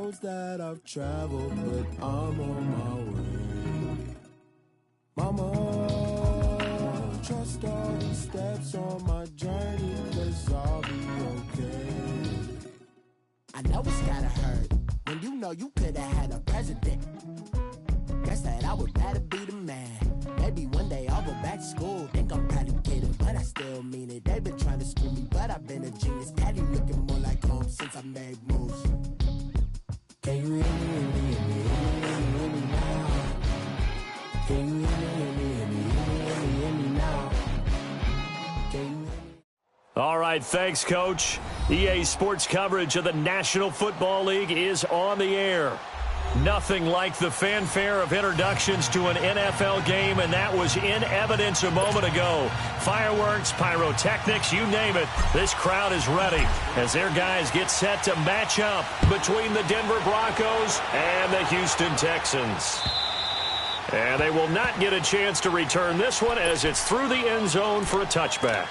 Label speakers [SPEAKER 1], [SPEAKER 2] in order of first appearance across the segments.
[SPEAKER 1] roads that I've traveled, but I'm on my way. Mama, trust all the steps on my journey, 'cause I'll be okay. I know it's gotta hurt when you know you could've had a president. Guess that I would rather be the man. Maybe one day I'll go back to school. Think I'm probably kidding, but I still mean it. They've been trying to screw me, but I've been a genius. Daddy looking more like home since I made moves. Can you hear me, hear me, hear me, hear me, hear me now? Can you hear me, hear me, hear me, hear me, hear me, hear me now? Can you hear me?
[SPEAKER 2] All right, thanks, Coach. EA Sports coverage of the National Football League is on the air. Nothing like the fanfare of introductions to an NFL game, and that was in evidence a moment ago. Fireworks, pyrotechnics, you name it. This crowd is ready as their guys get set to match up between the Denver Broncos and the Houston Texans. And they will not get a chance to return this one as it's through the end zone for a touchback.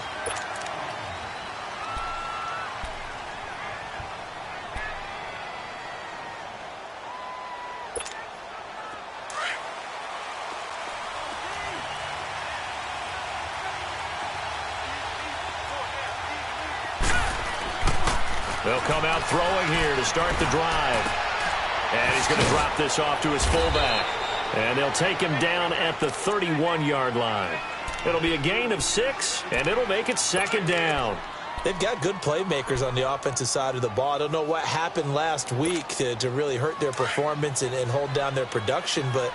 [SPEAKER 2] They'll come out throwing here to start the drive. And he's going to drop this off to his fullback. And they'll take him down at the 31-yard line. It'll be a gain of 6, and it'll make it second down.
[SPEAKER 3] They've got good playmakers on the offensive side of the ball. I don't know what happened last week to really hurt their performance and hold down their production, but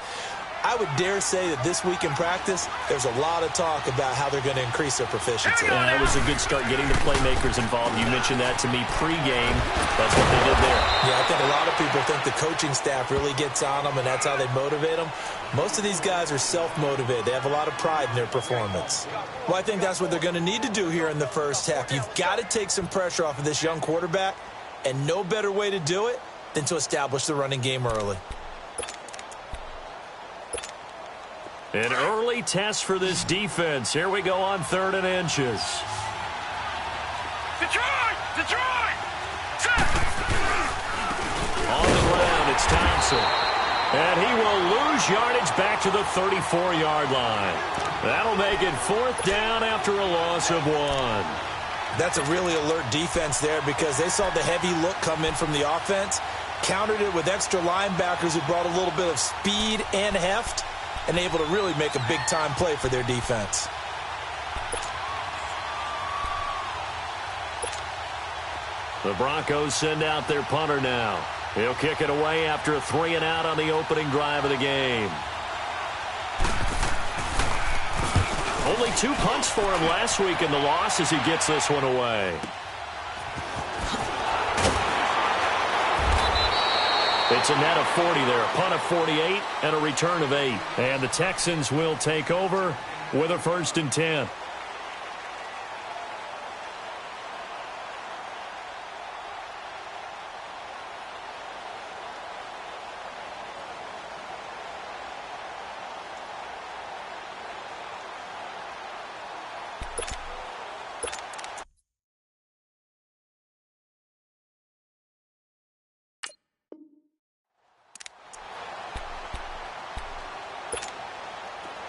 [SPEAKER 3] I would dare say that this week in practice, there's a lot of talk about how they're going to increase their proficiency.
[SPEAKER 2] Yeah, that was a good start getting the playmakers involved. You mentioned that to me pregame. That's what they did there.
[SPEAKER 3] Yeah, I think a lot of people think the coaching staff really gets on them, and that's how they motivate them. Most of these guys are self-motivated. They have a lot of pride in their performance. Well, I think that's what they're going to need to do here in the first half. You've got to take some pressure off of this young quarterback, and no better way to do it than to establish the running game early.
[SPEAKER 2] An early test for this defense. Here we go on 3rd and inches.
[SPEAKER 4] Detroit! Detroit!
[SPEAKER 2] On the ground, it's Thompson. And he will lose yardage back to the 34-yard line. That'll make it 4th down after a loss of 1.
[SPEAKER 3] That's a really alert defense there because they saw the heavy look come in from the offense, countered it with extra linebackers who brought a little bit of speed and heft, and able to really make a big-time play for their defense.
[SPEAKER 2] The Broncos send out their punter now. He'll kick it away after a 3-and-out on the opening drive of the game. Only 2 punts for him last week in the loss as he gets this one away. It's a net of 40 there, a punt of 48, and a return of 8. And the Texans will take over with a 1st and 10.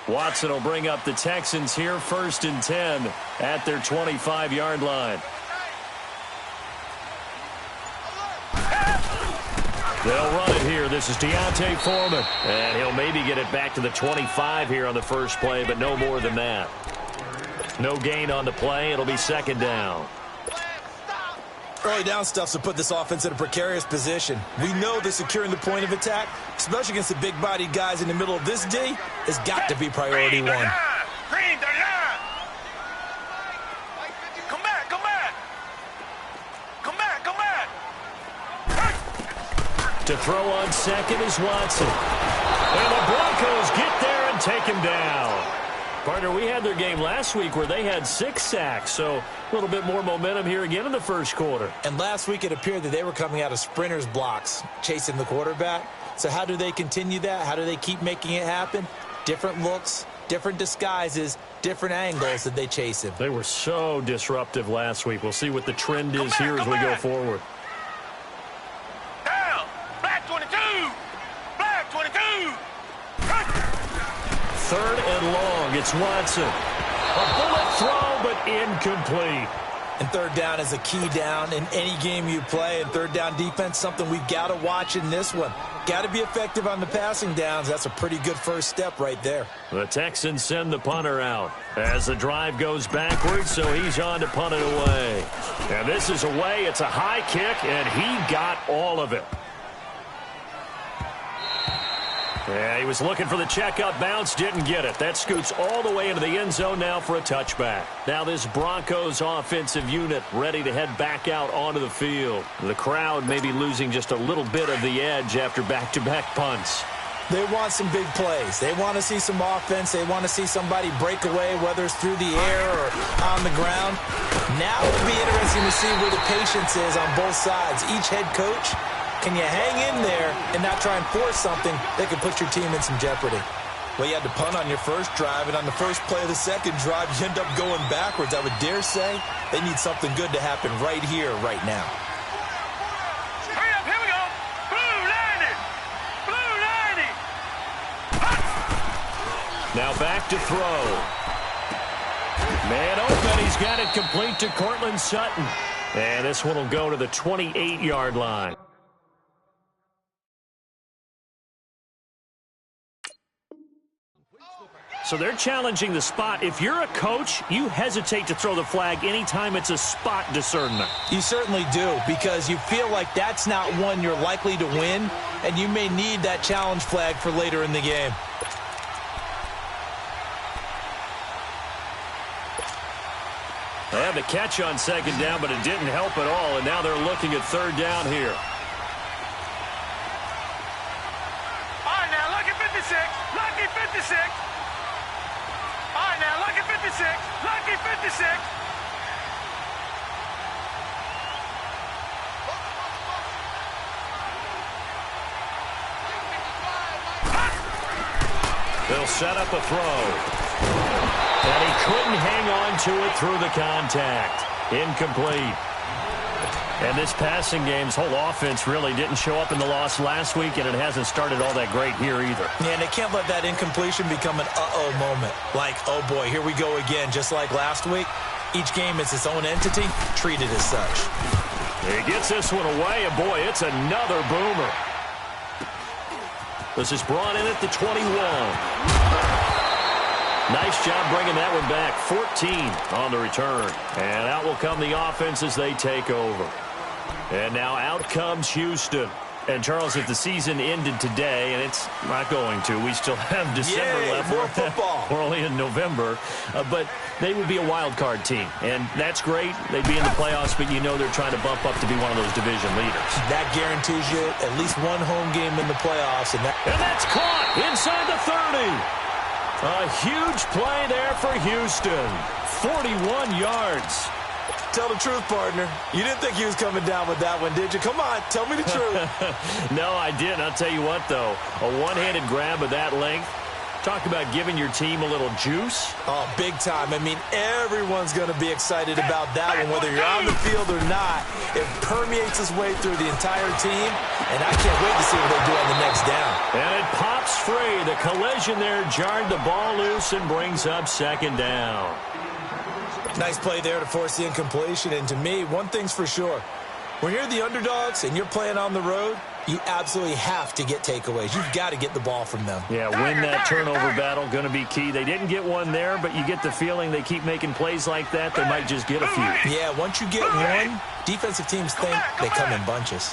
[SPEAKER 2] Watson will bring up the Texans here, 1st and 10 at their 25-yard line. They'll run it here. This is Deontay Foreman. And he'll maybe get it back to the 25 here on the first play, but no more than that. No gain on the play. It'll be 2nd down.
[SPEAKER 3] Early down stuff's to put this offense in a precarious position. We know that securing the point of attack, especially against the big-bodied guys in the middle of this D, has got to be priority 1.
[SPEAKER 4] Green, they're down. Come back, come back. Come back, come back.
[SPEAKER 2] To throw on 2nd is Watson. And the Broncos get there and take him down. Partner, we had their game last week where they had 6 sacks, so a little bit more momentum here again in the first quarter.
[SPEAKER 3] And last week it appeared that they were coming out of sprinters blocks, chasing the quarterback. So how do they continue that? How do they keep making it happen? Different looks, different disguises, different angles that they chase him.
[SPEAKER 2] They were so disruptive last week. We'll see what the trend is here as we go forward.
[SPEAKER 4] Down.
[SPEAKER 2] 3rd and long. It's Watson. A bullet throw, but incomplete.
[SPEAKER 3] And 3rd down is a key down in any game you play. And 3rd down defense, something we've got to watch in this one. Got to be effective on the passing downs. That's a pretty good first step right there.
[SPEAKER 2] The Texans send the punter out as the drive goes backwards, so he's on to punt it away. And this is away. It's a high kick, and he got all of it. Yeah, he was looking for the checkup bounce, didn't get it. That scoots all the way into the end zone now for a touchback. Now this Broncos offensive unit ready to head back out onto the field. The crowd may be losing just a little bit of the edge after back-to-back punts.
[SPEAKER 3] They want some big plays. They want to see some offense. They want to see somebody break away, whether it's through the air or on the ground. Now it'll be interesting to see where the patience is on both sides. Each head coach, can you hang in there and not try and force something that could put your team in some jeopardy? Well, you had to punt on your first drive, and on the first play of the second drive, you end up going backwards. I would dare say they need something good to happen right here, right now.
[SPEAKER 4] Hurry up, here we go. Blue 90. Blue 90.
[SPEAKER 2] Now back to throw. Man open, he's got it complete to Cortland Sutton. And this one will go to the 28-yard line. So they're challenging the spot. If you're a coach, you hesitate to throw the flag anytime it's a spot discernment.
[SPEAKER 3] You certainly do, because you feel like that's not one you're likely to win, and you may need that challenge flag for later in the game.
[SPEAKER 2] They had the catch on 2nd down, but it didn't help at all, and now they're looking at 3rd down here.
[SPEAKER 4] All right, now, lucky 56. Lucky 56. All right, now, lucky 56. Lucky 56.
[SPEAKER 2] They'll set up a throw. And he couldn't hang on to it through the contact. Incomplete. And this passing game's whole offense really didn't show up in the loss last week, and it hasn't started all that great here either.
[SPEAKER 3] Yeah, and they can't let that incompletion become an uh-oh moment. Like, oh boy, here we go again, just like last week. Each game is its own entity, treated as such.
[SPEAKER 2] He gets this one away, and boy, it's another boomer. This is brought in at the 21. Nice job bringing that one back. 14 on the return. And out will come the offense as they take over. And now out comes Houston. And, Charles, if the season ended today, and it's not going to, we still have December left.
[SPEAKER 3] More football.
[SPEAKER 2] We're only in November. But they would be a wild card team. And that's great. They'd be in the playoffs, but you know they're trying to bump up to be one of those division leaders. That
[SPEAKER 3] guarantees you at least one home game in the playoffs. And
[SPEAKER 2] that's caught inside the 30. A huge play there for Houston. 41 yards.
[SPEAKER 3] Tell the truth, partner. You didn't think he was coming down with that one, did you? Come on, tell me the truth.
[SPEAKER 2] No, I didn't. I'll tell you what, though. A one-handed grab of that length. Talk about giving your team a little juice.
[SPEAKER 3] Oh, big time. I mean, everyone's going to be excited about that one, whether you're on the field or not. It permeates its way through the entire team, and I can't wait to see what they do on the next down.
[SPEAKER 2] And it pops free. The collision there jarred the ball loose and brings up 2nd down.
[SPEAKER 3] Nice play there to force the incompletion. And to me, one thing's for sure. When you're the underdogs and you're playing on the road, you absolutely have to get takeaways. You've got to get the ball from them.
[SPEAKER 2] Yeah, win that turnover battle, going to be key. They didn't get one there, but you get the feeling they keep making plays like that, they might just get a few.
[SPEAKER 3] Yeah, once you get one, defensive teams think they come in bunches.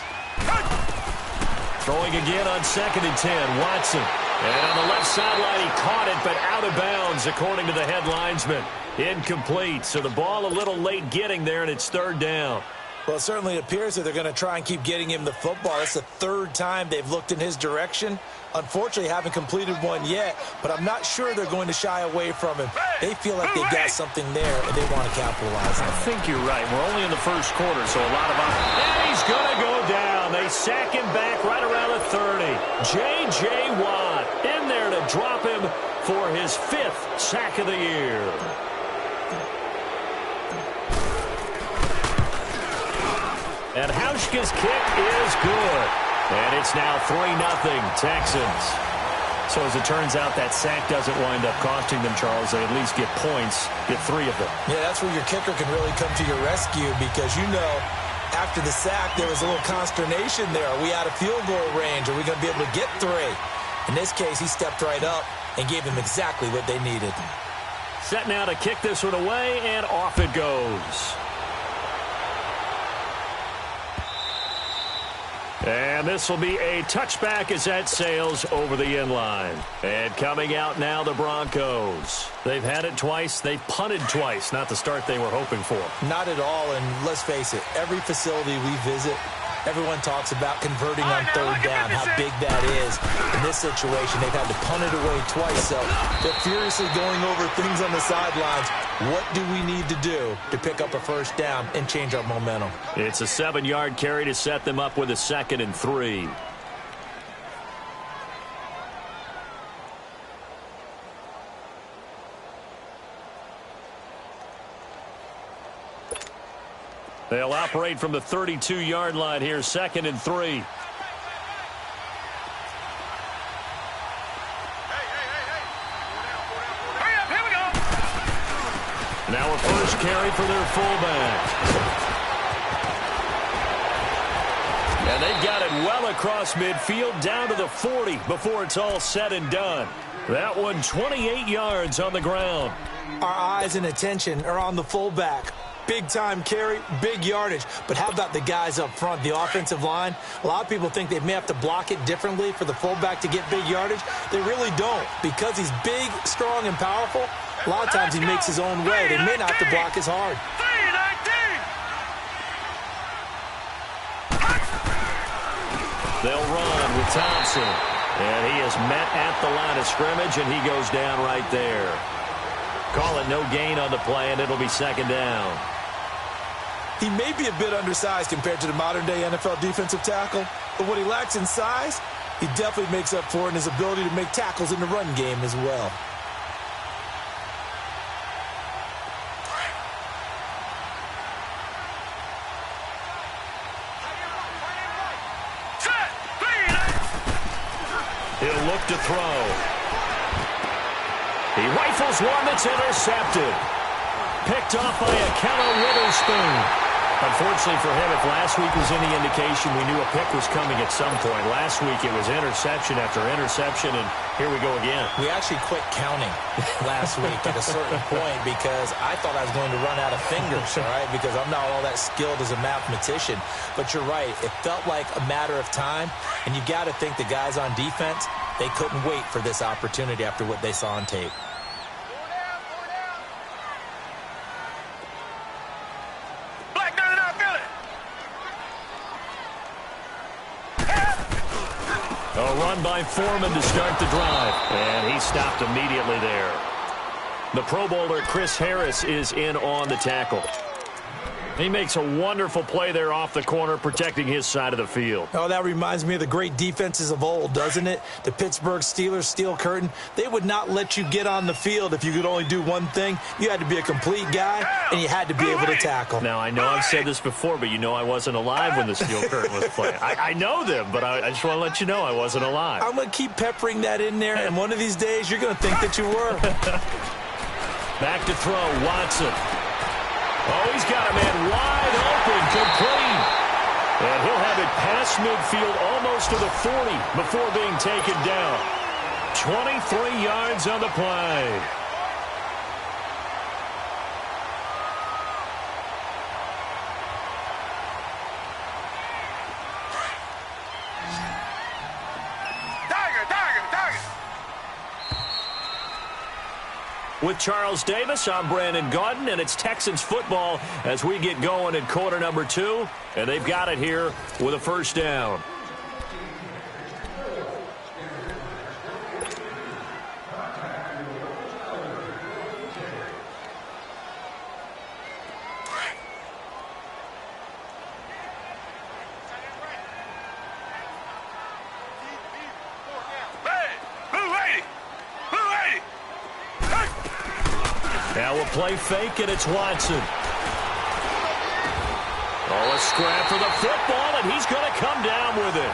[SPEAKER 2] Throwing again on 2nd and 10, Watson. And on the left sideline, he caught it, but out of bounds, according to the head linesman. Incomplete, so the ball a little late getting there, and it's 3rd down.
[SPEAKER 3] Well, it certainly appears that they're going to try and keep getting him the football. That's the 3rd time they've looked in his direction. Unfortunately, haven't completed one yet, but I'm not sure they're going to shy away from him. They feel like they've got something there, and they want to capitalize on it.
[SPEAKER 2] I think you're right. We're only in the first quarter, so a lot of and he's going to go down. They sack him back right around the 30. J.J. Watt in there to drop him for his 5th sack of the year. And Hauschka's kick is good. And it's now 3-0 Texans. So as it turns out, that sack doesn't wind up costing them, Charles. They at least get points, get 3 of them.
[SPEAKER 3] Yeah, that's where your kicker can really come to your rescue because, after the sack, there was a little consternation there. Are we out of field goal range? Are we going to be able to get 3? In this case, he stepped right up and gave them exactly what they needed.
[SPEAKER 2] Set now to kick this one away, and off it goes. And this will be a touchback as that sails over the end line. And coming out now, the Broncos. They've had it twice. They've punted twice. Not the start they were hoping for.
[SPEAKER 3] Not at all, and let's face it, every facility we visit, everyone talks about converting on 3rd down, how big that is. In this situation, they've had to punt it away twice, so they're furiously going over things on the sidelines. What do we need to do to pick up a 1st down and change our momentum?
[SPEAKER 2] It's a 7-yard carry to set them up with a 2nd and 3. They'll operate from the 32-yard line here, 2nd and 3. Now a first carry for their fullback. And they've got it well across midfield, down to the 40 before it's all said and done. That one 28 yards on the ground.
[SPEAKER 3] Our eyes and attention are on the fullback. Big-time carry, big yardage. But how about the guys up front, the offensive line? A lot of people think they may have to block it differently for the fullback to get big yardage. They really don't. Because he's big, strong, and powerful, a lot of times he makes his own way. They may not have to block as hard.
[SPEAKER 2] They'll run with Thompson. And he is met at the line of scrimmage, and he goes down right there. Call it no gain on the play, and it'll be 2nd down.
[SPEAKER 3] He may be a bit undersized compared to the modern-day NFL defensive tackle, but what he lacks in size, he definitely makes up for in his ability to make tackles in the run game as well.
[SPEAKER 2] He'll look to throw. He rifles one that's intercepted. Picked off by Akello Witherspoon. Unfortunately for him, if last week was any indication, we knew a pick was coming at some point. Last week it was interception after interception, and here we go again.
[SPEAKER 3] We actually quit counting last week at a certain point because I thought I was going to run out of fingers, all right, because I'm not all that skilled as a mathematician. But you're right. It felt like a matter of time, and you got to think the guys on defense, they couldn't wait for this opportunity after what they saw on tape.
[SPEAKER 2] A run by Foreman to start the drive, and he stopped immediately there. The Pro Bowler Chris Harris is in on the tackle. He makes a wonderful play there off the corner, protecting his side of the field.
[SPEAKER 3] Oh, that reminds me of the great defenses of old, doesn't it? The Pittsburgh Steelers steel curtain. They would not let you get on the field if you could only do one thing. You had to be a complete guy, and you had to be able to tackle.
[SPEAKER 2] Now, I know I've said this before, but you know I wasn't alive when the steel curtain was playing. I know them, but I just want to let you know I wasn't alive.
[SPEAKER 3] I'm going to keep peppering that in there, and one of these days you're going to think that you were.
[SPEAKER 2] Back to throw, Watson. Oh, he's got a man wide open, complete. And he'll have it past midfield almost to the 40 before being taken down. 23 yards on the play. With Charles Davis, I'm Brandon Gaudin, and it's Texans football as we get going in quarter number 2, and they've got it here with a 1st down. Now we'll play fake, and it's Watson. Oh, a scrap for the football, and he's going to come down with it.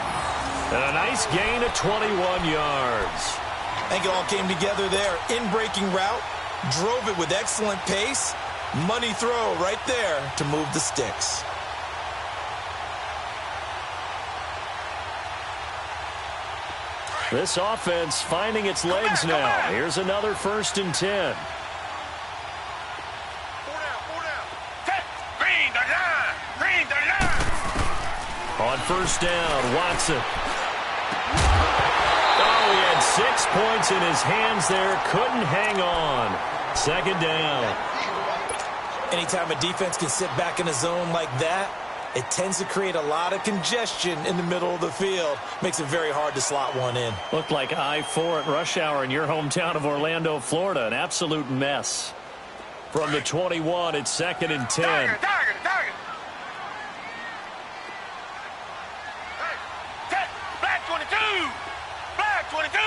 [SPEAKER 2] And a nice gain of 21 yards.
[SPEAKER 3] I think it all came together there. In-breaking route, drove it with excellent pace. Money throw right there to move the sticks.
[SPEAKER 2] This offense finding its legs now. Here's another 1st and 10. On 1st down, Watson. Oh, he had 6 points in his hands there. Couldn't hang on. 2nd down.
[SPEAKER 3] Anytime a defense can sit back in a zone like that, it tends to create a lot of congestion in the middle of the field. Makes it very hard to slot one in.
[SPEAKER 2] Looked like I-4 at rush hour in your hometown of Orlando, Florida. An absolute mess. From the 21, it's 2nd and 10.
[SPEAKER 4] Target. Black 22. Black 22.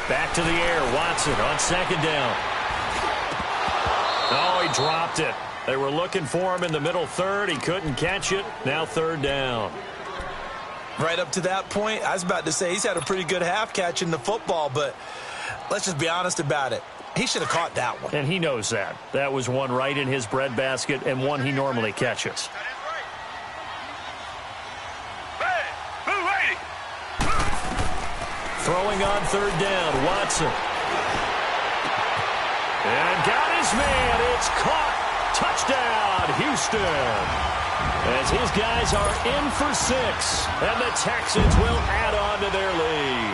[SPEAKER 2] Back to the air. Watson on 2nd down. Oh, he dropped it. They were looking for him in the middle third. He couldn't catch it. Now 3rd down.
[SPEAKER 3] Right up to that point, I was about to say he's had a pretty good half catching the football, but let's just be honest about it. He should have caught that one.
[SPEAKER 2] And he knows that. That was one right in his breadbasket and one he normally catches. Throwing on 3rd down, Watson. And got his man. It's caught. Touchdown, Houston. As his guys are in for 6. And the Texans will add on to their lead.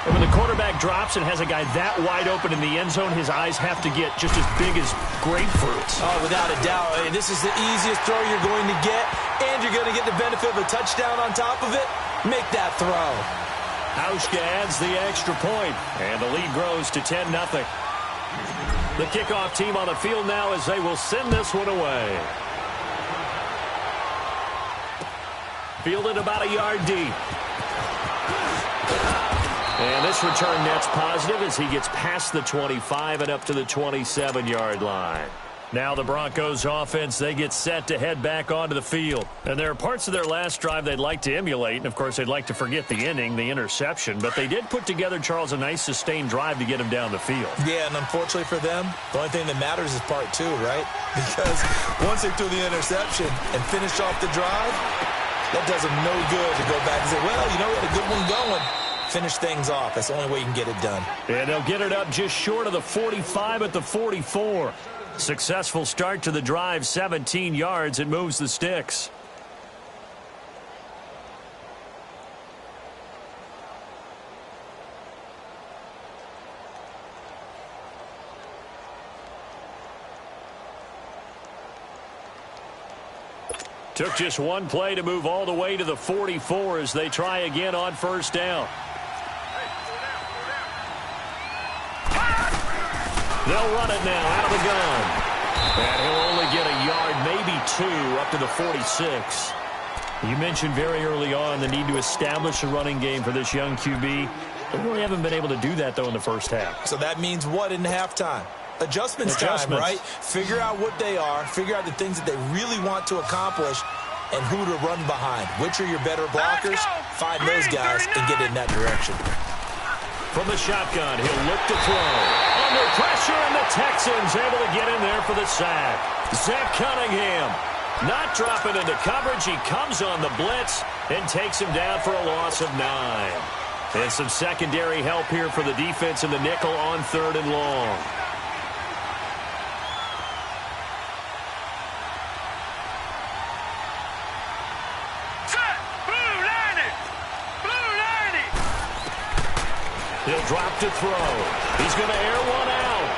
[SPEAKER 2] And when the quarterback drops and has a guy that wide open in the end zone, his eyes have to get just as big as grapefruits.
[SPEAKER 3] Oh, without a doubt. This is the easiest throw you're going to get, and you're going to get the benefit of a touchdown on top of it. Make that throw.
[SPEAKER 2] Hauschka adds the extra point, and the lead grows to 10-0. The kickoff team on the field now as they will send this one away. Fielded about a yard deep. And this return net's positive as he gets past the 25 and up to the 27-yard line. Now the Broncos offense, they get set to head back onto the field. And there are parts of their last drive they'd like to emulate. And, of course, they'd like to forget the inning, the interception. But they did put together, Charles, a nice sustained drive to get him down the field.
[SPEAKER 3] Yeah, and unfortunately for them, the only thing that matters is part 2, right? Because once they threw the interception and finished off the drive, that does them no good to go back and say, well, you know, we had a good one going. Finish things off. That's the only way you can get it done.
[SPEAKER 2] And they'll get it up just short of the 45 at the 44. Successful start to the drive, 17 yards. It moves the sticks. Took just one play to move all the way to the 44 as they try again on 1st down. They'll run it now out of the gun. And he'll only get a yard, maybe 2, up to the 46. You mentioned very early on the need to establish a running game for this young QB. They really haven't been able to do that, though, in the first half.
[SPEAKER 3] So that means what in halftime? Adjustments time, right? Figure out what they are. Figure out the things that they really want to accomplish and who to run behind. Which are your better blockers? Find those guys and get in that direction.
[SPEAKER 2] From the shotgun, he'll look to throw. Under pressure, and the Texans able to get in there for the sack. Zach Cunningham not dropping into coverage. He comes on the blitz and takes him down for a loss of 9. And some secondary help here for the defense in the nickel on 3rd and long. He'll drop to throw. He's going to air one out.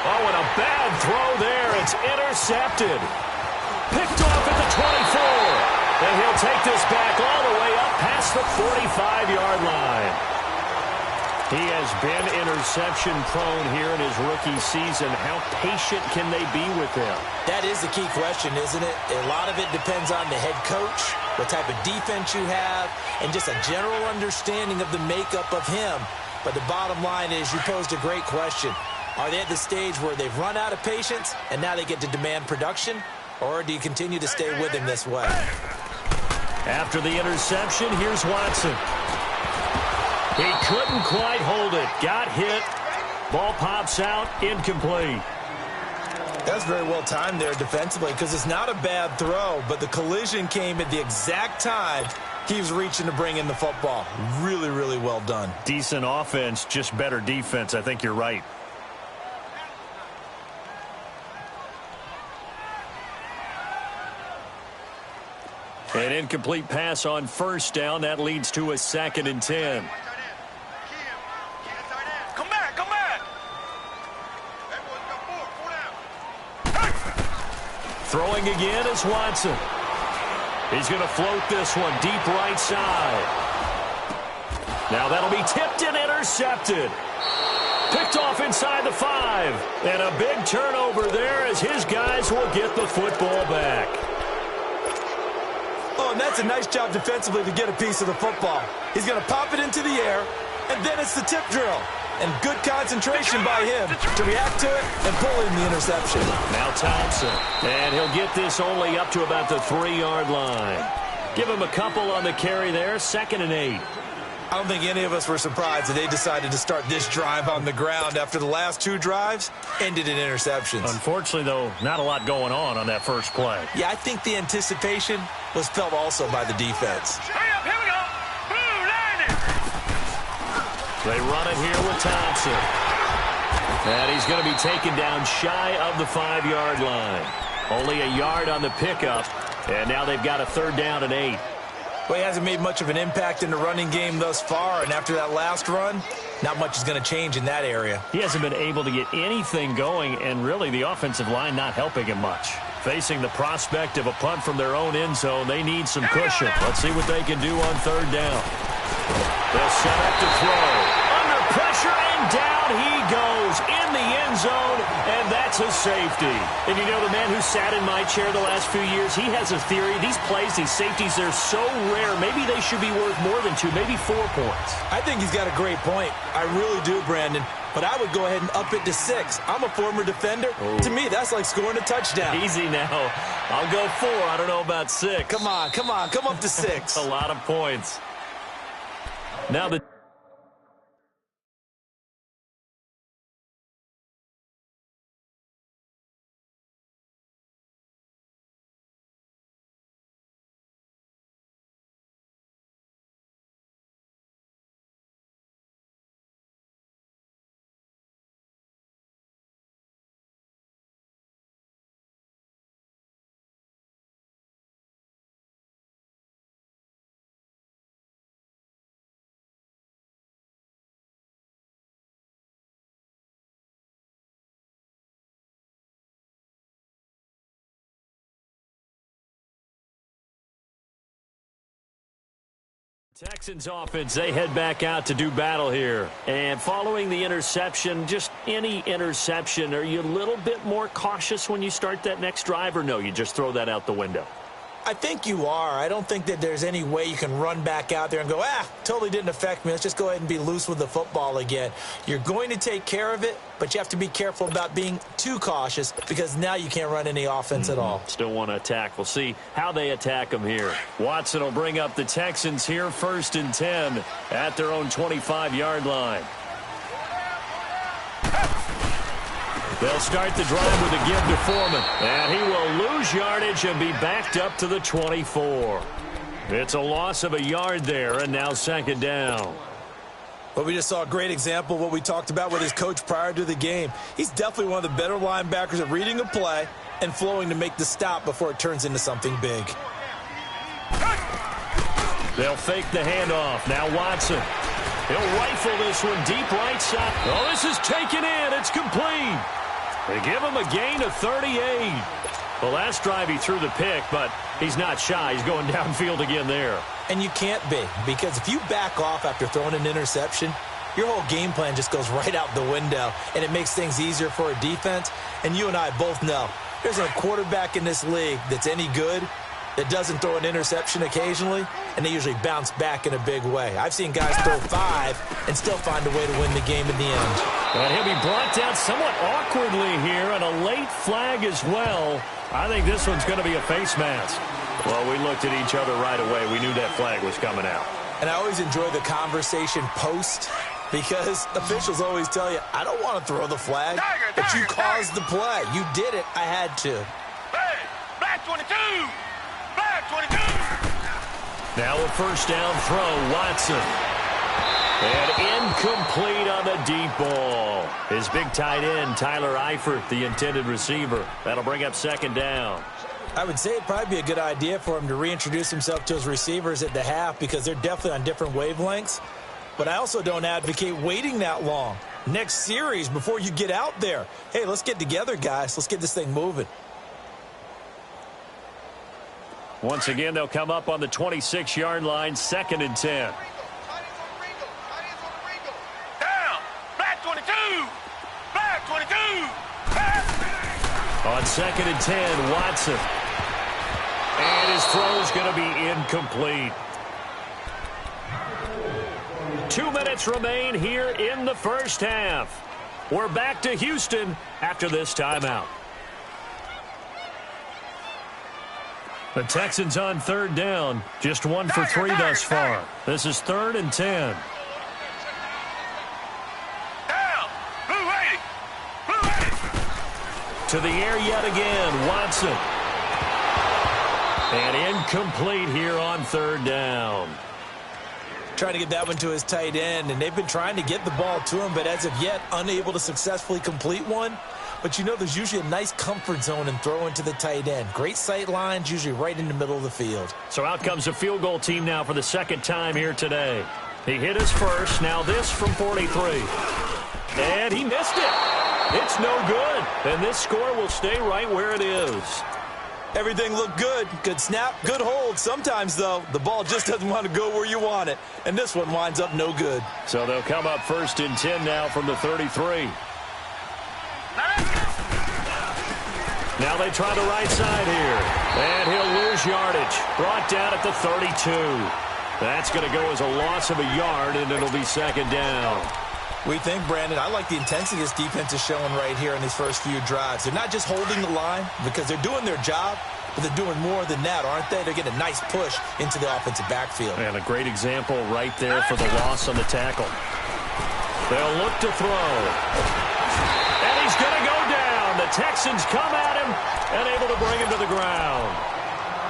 [SPEAKER 2] Oh, and a bad throw there. It's intercepted. Picked off at the 24. And he'll take this back all the way up past the 45-yard line. He has been interception-prone here in his rookie season. How patient can they be with him?
[SPEAKER 3] That is the key question, isn't it? A lot of it depends on the head coach, what type of defense you have, and just a general understanding of the makeup of him. But the bottom line is you posed a great question. Are they at the stage where they've run out of patience and now they get to demand production? Or do you continue to stay with him this way?
[SPEAKER 2] After the interception, here's Watson. He couldn't quite hold it. Got hit. Ball pops out. Incomplete.
[SPEAKER 3] That's very well timed there defensively because it's not a bad throw, but the collision came at the exact time he was reaching to bring in the football. Really, really well done.
[SPEAKER 2] Decent offense, just better defense. I think you're right. An incomplete pass on first down. That leads to a 2nd and 10.
[SPEAKER 4] Come back, come back.
[SPEAKER 2] Throwing again is Watson. He's going to float this one deep right side. Now that'll be tipped and intercepted. Picked off inside the 5. And a big turnover there as his guys will get the football back.
[SPEAKER 3] Oh, and that's a nice job defensively to get a piece of the football. He's going to pop it into the air, and then it's the tip drill. And good concentration by him to react to it and pull in the interception.
[SPEAKER 2] Now Thompson. And he'll get this only up to about the 3-yard line. Give him a couple on the carry there. 2nd and 8.
[SPEAKER 3] I don't think any of us were surprised that they decided to start this drive on the ground after the last 2 drives ended in interceptions.
[SPEAKER 2] Unfortunately, though, not a lot going on that first play.
[SPEAKER 3] Yeah, I think the anticipation was felt also by the defense.
[SPEAKER 4] Hurry up, here we go. Boom, line it.
[SPEAKER 2] They run it here with Thompson. And he's going to be taken down shy of the 5-yard line. Only a yard on the pickup. And now they've got a 3rd down and 8.
[SPEAKER 3] Well, he hasn't made much of an impact in the running game thus far, and after that last run, not much is going to change in that area.
[SPEAKER 2] He hasn't been able to get anything going, and really the offensive line not helping him much. Facing the prospect of a punt from their own end zone, they need some cushion. Let's see what they can do on 3rd down. They'll set up to throw. Under pressure, and down he goes in the end zone, and that's a safety. And you know, the man who sat in my chair the last few years, he has a theory. These plays, these safeties, they're so rare. Maybe they should be worth more than 2, maybe 4 points.
[SPEAKER 3] I think he's got a great point. I really do, Brandon. But I would go ahead and up it to 6. I'm a former defender. Oh. To me, that's like scoring a touchdown.
[SPEAKER 2] Easy now. I'll go 4. I don't know about 6.
[SPEAKER 3] Come on. Come up to 6.
[SPEAKER 2] A lot of points. Now the Texans offense, they head back out to do battle here. And following the interception, just any interception, are you a little bit more cautious when you start that next drive, or no, you just throw that out the window?
[SPEAKER 3] I think you are. I don't think that there's any way you can run back out there and go, totally didn't affect me. Let's just go ahead and be loose with the football again. You're going to take care of it, but you have to be careful about being too cautious because now you can't run any offense at all.
[SPEAKER 2] Still want to attack. We'll see how they attack them here. Watson will bring up the Texans here, 1st and 10 at their own 25-yard line. They'll start the drive with a give to Foreman. And he will lose yardage and be backed up to the 24. It's a loss of a yard there, and now 2nd down.
[SPEAKER 3] Well, we just saw a great example of what we talked about with his coach prior to the game. He's definitely one of the better linebackers at reading a play and flowing to make the stop before it turns into something big.
[SPEAKER 2] They'll fake the handoff. Now Watson. He'll rifle this one deep right side. Oh, this is taken in. It's complete. They give him a gain of 38. The last drive he threw the pick, but he's not shy. He's going downfield again there.
[SPEAKER 3] And you can't be, because if you back off after throwing an interception, your whole game plan just goes right out the window, and it makes things easier for a defense. And you and I both know there's a quarterback in this league that's any good that doesn't throw an interception occasionally, and they usually bounce back in a big way. I've seen guys throw 5 and still find a way to win the game in the end.
[SPEAKER 2] And he'll be brought down somewhat awkwardly here, and a late flag as well. I think this one's going to be a face mask. Well, we looked at each other right away. We knew that flag was coming out.
[SPEAKER 3] And I always enjoy the conversation post because officials always tell you, I don't want to throw the flag, but you caused the play. You did it. I had to.
[SPEAKER 4] Hey, black 22! Black 22!
[SPEAKER 2] Now a first down throw, Watson. And incomplete on the deep ball. His big tight end, Tyler Eifert, the intended receiver. That'll bring up second down.
[SPEAKER 3] I would say it'd probably be a good idea for him to reintroduce himself to his receivers at the half because they're definitely on different wavelengths. But I also don't advocate waiting that long. Next series before you get out there. Hey, let's get together, guys. Let's get this thing moving.
[SPEAKER 2] Once again, they'll come up on the 26-yard line, 2nd and 10.
[SPEAKER 4] Down! Black 22! Black 22!
[SPEAKER 2] On 2nd and 10, Watson. And his throw's going to be incomplete. 2 minutes remain here in the first half. We're back to Houston after this timeout. The Texans on 3rd down. Just 1 for 3 thus far. This is 3rd and 10.
[SPEAKER 4] Down! Blue 80! Blue 80!
[SPEAKER 2] To the air yet again, Watson. And incomplete here on 3rd down.
[SPEAKER 3] Trying to get that one to his tight end, and they've been trying to get the ball to him, but as of yet, unable to successfully complete one. But you know there's usually a nice comfort zone in throwing to the tight end. Great sight lines, usually right in the middle of the field.
[SPEAKER 2] So out comes a field goal team now for the 2nd time here today. He hit his first, now this from 43. And he missed it. It's no good. And this score will stay right where it is.
[SPEAKER 3] Everything looked good. Good snap, good hold. Sometimes, though, the ball just doesn't want to go where you want it. And this one winds up no good.
[SPEAKER 2] So they'll come up 1st and 10 now from the 33. Now they try the right side here. And he'll lose yardage. Brought down at the 32. That's going to go as a loss of a yard, and it'll be 2nd down.
[SPEAKER 3] We think, Brandon, I like the intensity this defense is showing right here in these first few drives. They're not just holding the line because they're doing their job, but they're doing more than that, aren't they? They're getting a nice push into the offensive backfield.
[SPEAKER 2] And a great example right there for the loss on the tackle. They'll look to throw. And he's going to go down. The Texans come at him and able to bring him to the ground.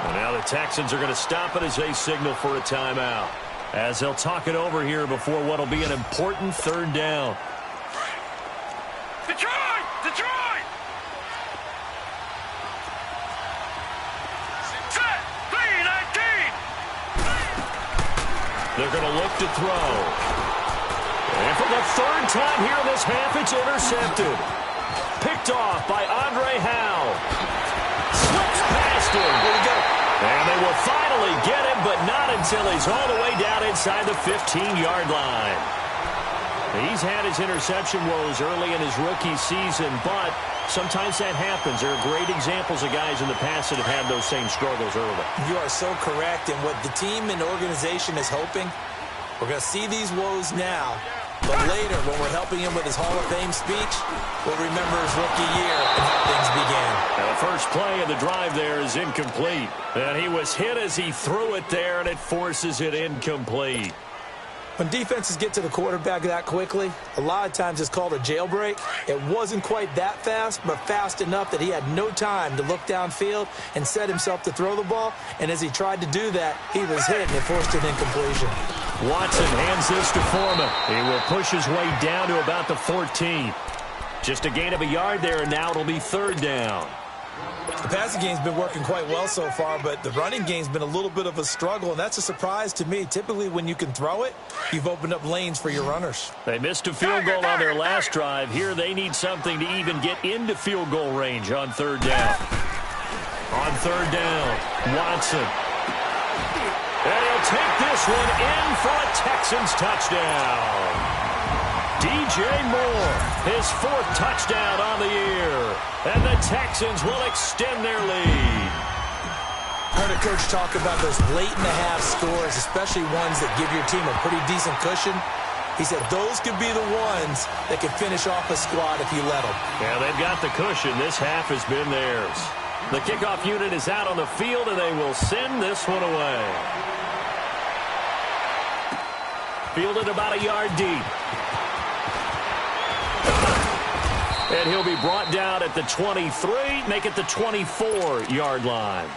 [SPEAKER 2] And now the Texans are going to stop it as they signal for a timeout, as they'll talk it over here before what will be an important 3rd down.
[SPEAKER 4] Detroit! Detroit! Set! 3-19!
[SPEAKER 2] They're going to look to throw. And for the 3rd time here in this half, it's intercepted. Picked off by Andre Howe. Slips past him.
[SPEAKER 3] There we go.
[SPEAKER 2] And they will finally get him, but not until he's all the way down inside the 15-yard line. He's had his interception woes early in his rookie season, but sometimes that happens. There are great examples of guys in the past that have had those same struggles early.
[SPEAKER 3] You are so correct. And what the team and organization is hoping, we're going to see these woes now. But later, when we're helping him with his Hall of Fame speech, we'll remember his rookie year and how things began.
[SPEAKER 2] And the first play of the drive there is incomplete. And he was hit as he threw it there, and it forces it incomplete.
[SPEAKER 3] When defenses get to the quarterback that quickly, a lot of times it's called a jailbreak. It wasn't quite that fast, but fast enough that he had no time to look downfield and set himself to throw the ball. And as he tried to do that, he was hit, and it forced an incompletion.
[SPEAKER 2] Watson hands this to Foreman. He will push his way down to about the 14. Just a gain of a yard there, and now it'll be 3rd down.
[SPEAKER 3] The passing game's been working quite well so far, but the running game's been a little bit of a struggle, and that's a surprise to me. Typically, when you can throw it, you've opened up lanes for your runners.
[SPEAKER 2] They missed a field goal on their last drive. Here, they need something to even get into field goal range on 3rd down. On 3rd down, Watson. And he'll take this one in for a Texans touchdown. DJ Moore, his 4th touchdown on the year. And the Texans will extend their lead.
[SPEAKER 3] I heard a coach talk about those late-in-the-half scores, especially ones that give your team a pretty decent cushion. He said those could be the ones that can finish off a squad if you let them.
[SPEAKER 2] Yeah, they've got the cushion. This half has been theirs. The kickoff unit is out on the field, and they will send this one away. fielded about a yard deep. And he'll be brought down at the 23, make it the 24-yard line.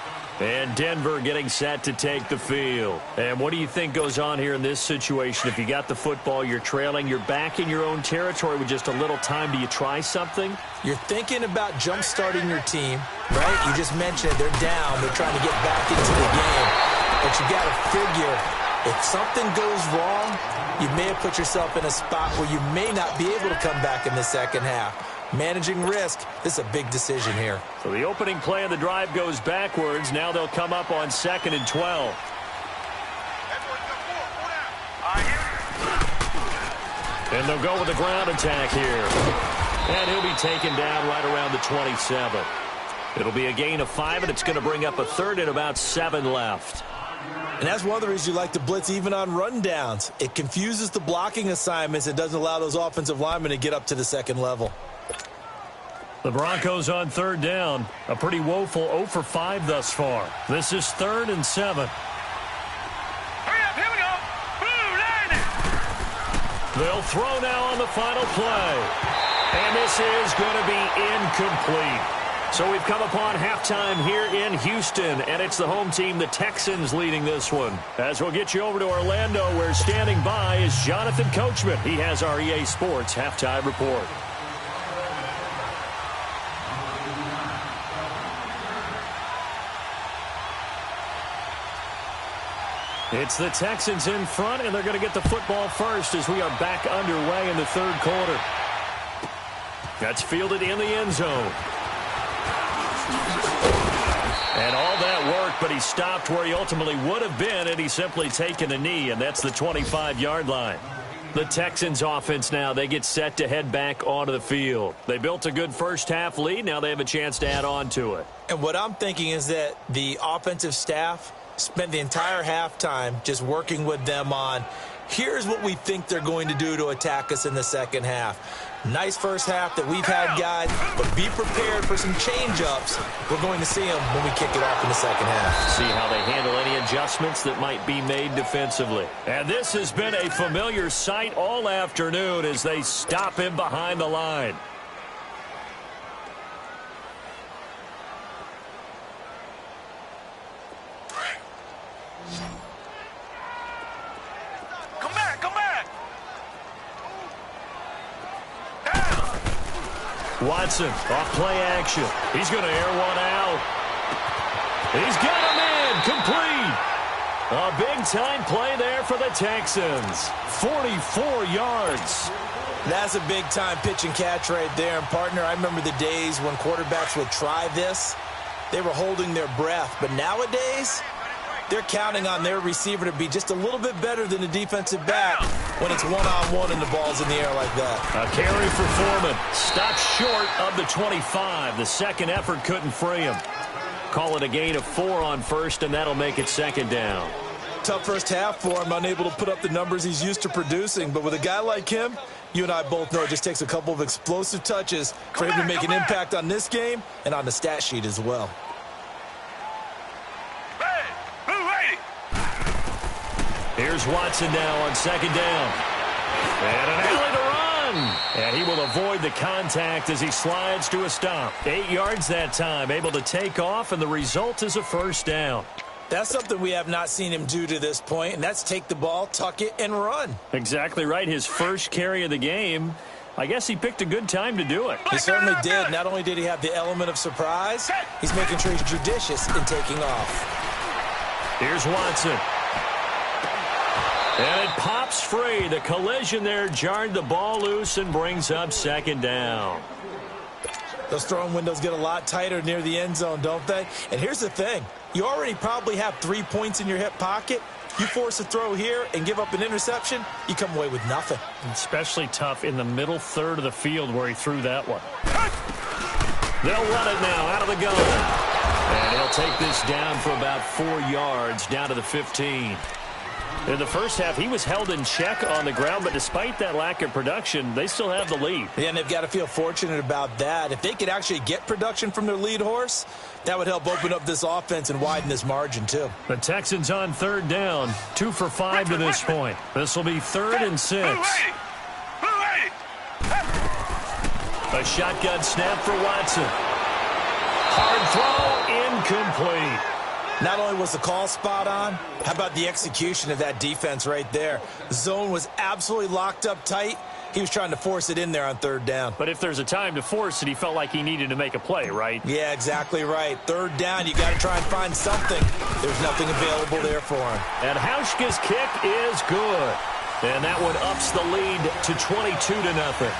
[SPEAKER 2] And Denver getting set to take the field. And what do you think goes on here in this situation? If you got the football, you're trailing, you're back in your own territory with just a little time. Do you try something?
[SPEAKER 3] You're thinking about jump-starting your team, right? You just mentioned they're down. They're trying to get back into the game. But you got to figure, if something goes wrong, you may have put yourself in a spot where you may not be able to come back in the second half. Managing risk, this is a big decision here.
[SPEAKER 2] So the opening play of the drive goes backwards. Now they'll come up on 2nd and 12. And they'll go with the ground attack here. And he'll be taken down right around the 27. It'll be a gain of 5, and it's going to bring up a 3rd and about 7 left.
[SPEAKER 3] And that's one of the reasons you like to blitz even on rundowns. It confuses the blocking assignments and doesn't allow those offensive linemen to get up to the second level.
[SPEAKER 2] The Broncos on 3rd down. A pretty woeful 0 for 5 thus far. This is 3rd and 7.
[SPEAKER 4] Hurry up, here we go. Blue, line it.
[SPEAKER 2] They'll throw now on the final play. And this is going to be incomplete. So we've come upon halftime here in Houston, and it's the home team, the Texans, leading this one. As we'll get you over to Orlando, where standing by is Jonathan Coachman. He has our EA Sports halftime report. It's the Texans in front, and they're going to get the football first as we are back underway in the 3rd quarter. That's fielded in the end zone. And all that work, but he stopped where he ultimately would have been, and he's simply taken a knee, and that's the 25-yard line. The Texans offense now, they get set to head back onto the field. They built a good first-half lead. Now they have a chance to add on to it.
[SPEAKER 3] And what I'm thinking is that the offensive staff spent the entire halftime just working with them on, here's what we think they're going to do to attack us in the second half. Nice first half that we've had, guys, but be prepared for some change-ups. We're going to see them when we kick it off in the second half.
[SPEAKER 2] See how they handle any adjustments that might be made defensively. And this has been a familiar sight all afternoon as they stop him behind the line. Watson off play action. He's going to air one out. He's got him in. Complete. A big-time play there for the Texans. 44 yards.
[SPEAKER 3] That's a big-time pitch and catch right there. And, partner, I remember the days when quarterbacks would try this. They were holding their breath. But nowadays, they're counting on their receiver to be just a little bit better than the defensive back when it's one-on-one and the ball's in the air like that.
[SPEAKER 2] A carry for Foreman. Stopped short of the 25. The second effort couldn't free him. Call it a gain of 4 on first, and that'll make it 2nd down.
[SPEAKER 3] Tough first half for him, unable to put up the numbers he's used to producing. But with a guy like him, you and I both know it just takes a couple of explosive touches for him to make an impact on this game and on the stat sheet as well.
[SPEAKER 2] Here's Watson now on 2nd down. And an alley to run. And he will avoid the contact as he slides to a stop. 8 yards that time, able to take off, and the result is a first down.
[SPEAKER 3] That's something we have not seen him do to this point, and that's take the ball, tuck it, and run.
[SPEAKER 2] Exactly right. His first carry of the game. I guess he picked a good time to do it.
[SPEAKER 3] He certainly did. Not only did he have the element of surprise, he's making sure he's judicious in taking off.
[SPEAKER 2] Here's Watson. And it pops free. The collision there jarred the ball loose and brings up 2nd down.
[SPEAKER 3] Those throwing windows get a lot tighter near the end zone, don't they? And here's the thing. You already probably have 3 points in your hip pocket. You force a throw here and give up an interception, you come away with nothing.
[SPEAKER 2] Especially tough in the middle third of the field where he threw that one. They'll run it now out of the gun. And he'll take this down for about 4 yards, down to the 15. In the first half, he was held in check on the ground, but despite that lack of production, they still have the lead.
[SPEAKER 3] Yeah, and they've got to feel fortunate about that. If they could actually get production from their lead horse, that would help open up this offense and widen this margin, too.
[SPEAKER 2] The Texans on third down, 2 for 5 to this point. This will be 3rd and 6. A shotgun snap for Watson. Hard throw, incomplete.
[SPEAKER 3] Not only was the call spot on, how about the execution of that defense right there? The zone was absolutely locked up tight. He was trying to force it in there on 3rd down.
[SPEAKER 2] But if there's a time to force it, he felt like he needed to make a play, right?
[SPEAKER 3] Yeah, exactly right. 3rd down, you got to try and find something. There's nothing available there for him.
[SPEAKER 2] And Hauschka's kick is good. And that one ups the lead to 22-0.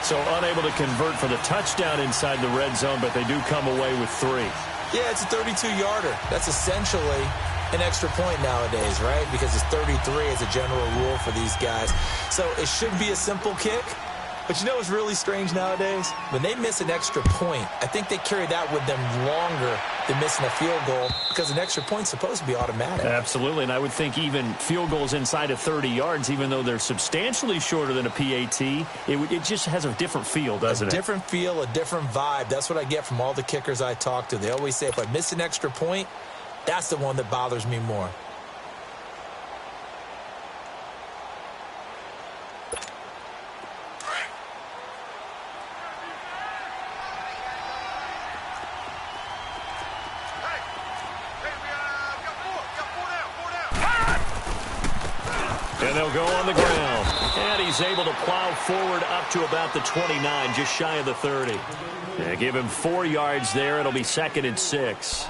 [SPEAKER 2] So unable to convert for the touchdown inside the red zone, but they do come away with 3.
[SPEAKER 3] Yeah, it's a 32-yarder. That's essentially an extra point nowadays, right? Because it's 33 as a general rule for these guys. So it should be a simple kick. But you know what's really strange nowadays? When they miss an extra point, I think they carry that with them longer than missing a field goal because an extra point's supposed to be automatic.
[SPEAKER 2] Absolutely, and I would think even field goals inside of 30 yards, even though they're substantially shorter than a PAT, it just has a different feel, doesn't it?
[SPEAKER 3] A different feel, a different vibe. That's what I get from all the kickers I talk to. They always say if I miss an extra point, that's the one that bothers me more.
[SPEAKER 2] And they'll go on the ground. And he's able to plow forward up to about the 29, just shy of the 30. Yeah, give him 4 yards there. It'll be 2nd and 6.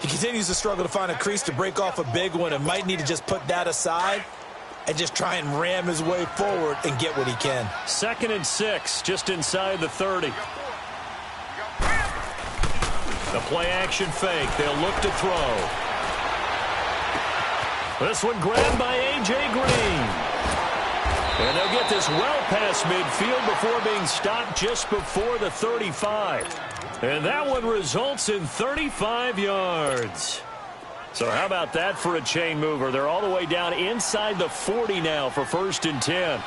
[SPEAKER 3] He continues to struggle to find a crease to break off a big one and might need to just put that aside and just try and ram his way forward and get what he can.
[SPEAKER 2] 2nd and 6, just inside the 30. The play-action fake. They'll look to throw. This one grabbed by A.J. Green. And they'll get this well past midfield before being stopped just before the 35. And that one results in 35 yards. So how about that for a chain mover? They're all the way down inside the 40 now for 1st and 10.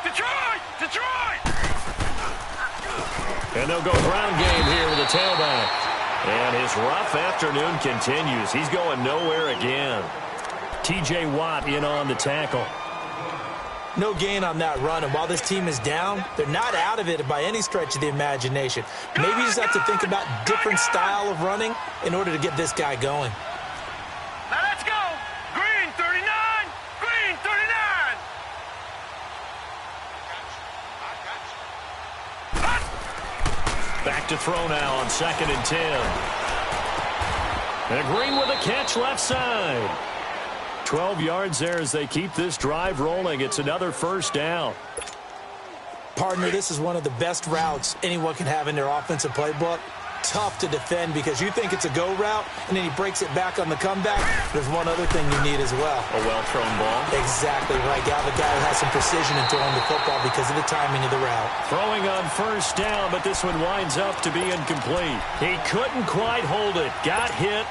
[SPEAKER 4] Detroit! Detroit!
[SPEAKER 2] And they'll go ground game here with the tailback. And his rough afternoon continues. He's going nowhere again. T.J. Watt in on the tackle.
[SPEAKER 3] No gain on that run, and while this team is down, they're not out of it by any stretch of the imagination. Maybe you just have to think about different style of running in order to get this guy going.
[SPEAKER 4] Now let's go! Green 39! Green 39!
[SPEAKER 2] Back to throw now on 2nd and 10. And Green with a catch left side. 12 yards there as they keep this drive rolling. It's another 1st down.
[SPEAKER 3] Partner, this is one of the best routes anyone can have in their offensive playbook. Tough to defend because you think it's a go route, and then he breaks it back on the comeback. There's one other thing you need as well.
[SPEAKER 2] A well-thrown ball.
[SPEAKER 3] Exactly right. Got the guy who has some precision in throwing the football because of the timing of the route.
[SPEAKER 2] Throwing on 1st down, but this one winds up to be incomplete. He couldn't quite hold it. Got hit.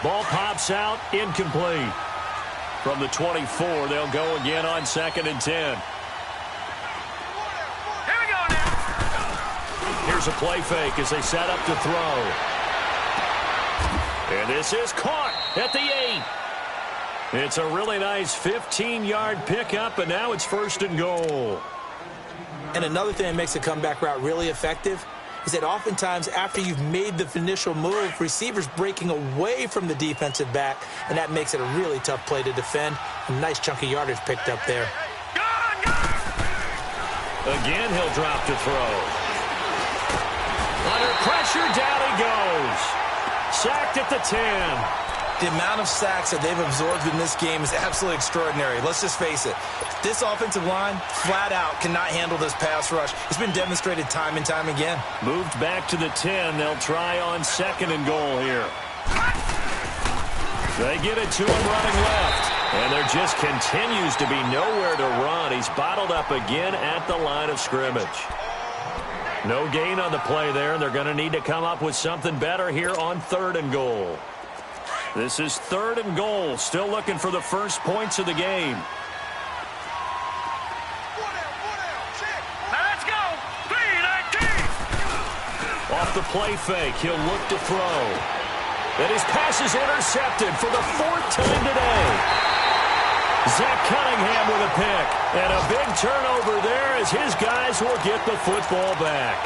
[SPEAKER 2] Ball pops out. Incomplete. From the 24, they'll go again on 2nd and 10.
[SPEAKER 4] Here we go now!
[SPEAKER 2] Here's a play fake as they set up to throw. And this is caught at the 8. It's a really nice 15-yard pickup, and now it's 1st and goal.
[SPEAKER 3] And another thing that makes the comeback route really effective is that oftentimes after you've made the initial move, receivers breaking away from the defensive back, and that makes it a really tough play to defend. A nice chunk of yardage picked up there.
[SPEAKER 2] Again, he'll drop to throw. Under pressure, down he goes. Sacked at the 10.
[SPEAKER 3] The amount of sacks that they've absorbed in this game is absolutely extraordinary. Let's just face it. This offensive line, flat out, cannot handle this pass rush. It's been demonstrated time and time again.
[SPEAKER 2] Moved back to the 10. They'll try on 2nd and goal here. They get it to him running left. And there just continues to be nowhere to run. He's bottled up again at the line of scrimmage. No gain on the play there, and they're going to need to come up with something better here on 3rd and goal. This is 3rd and goal. Still looking for the first points of the game.
[SPEAKER 4] Now let's go. 3-19.
[SPEAKER 2] Off the play fake, he'll look to throw. And his pass is intercepted for the 4th time today. Zach Cunningham with a pick. And a big turnover there as his guys will get the football back.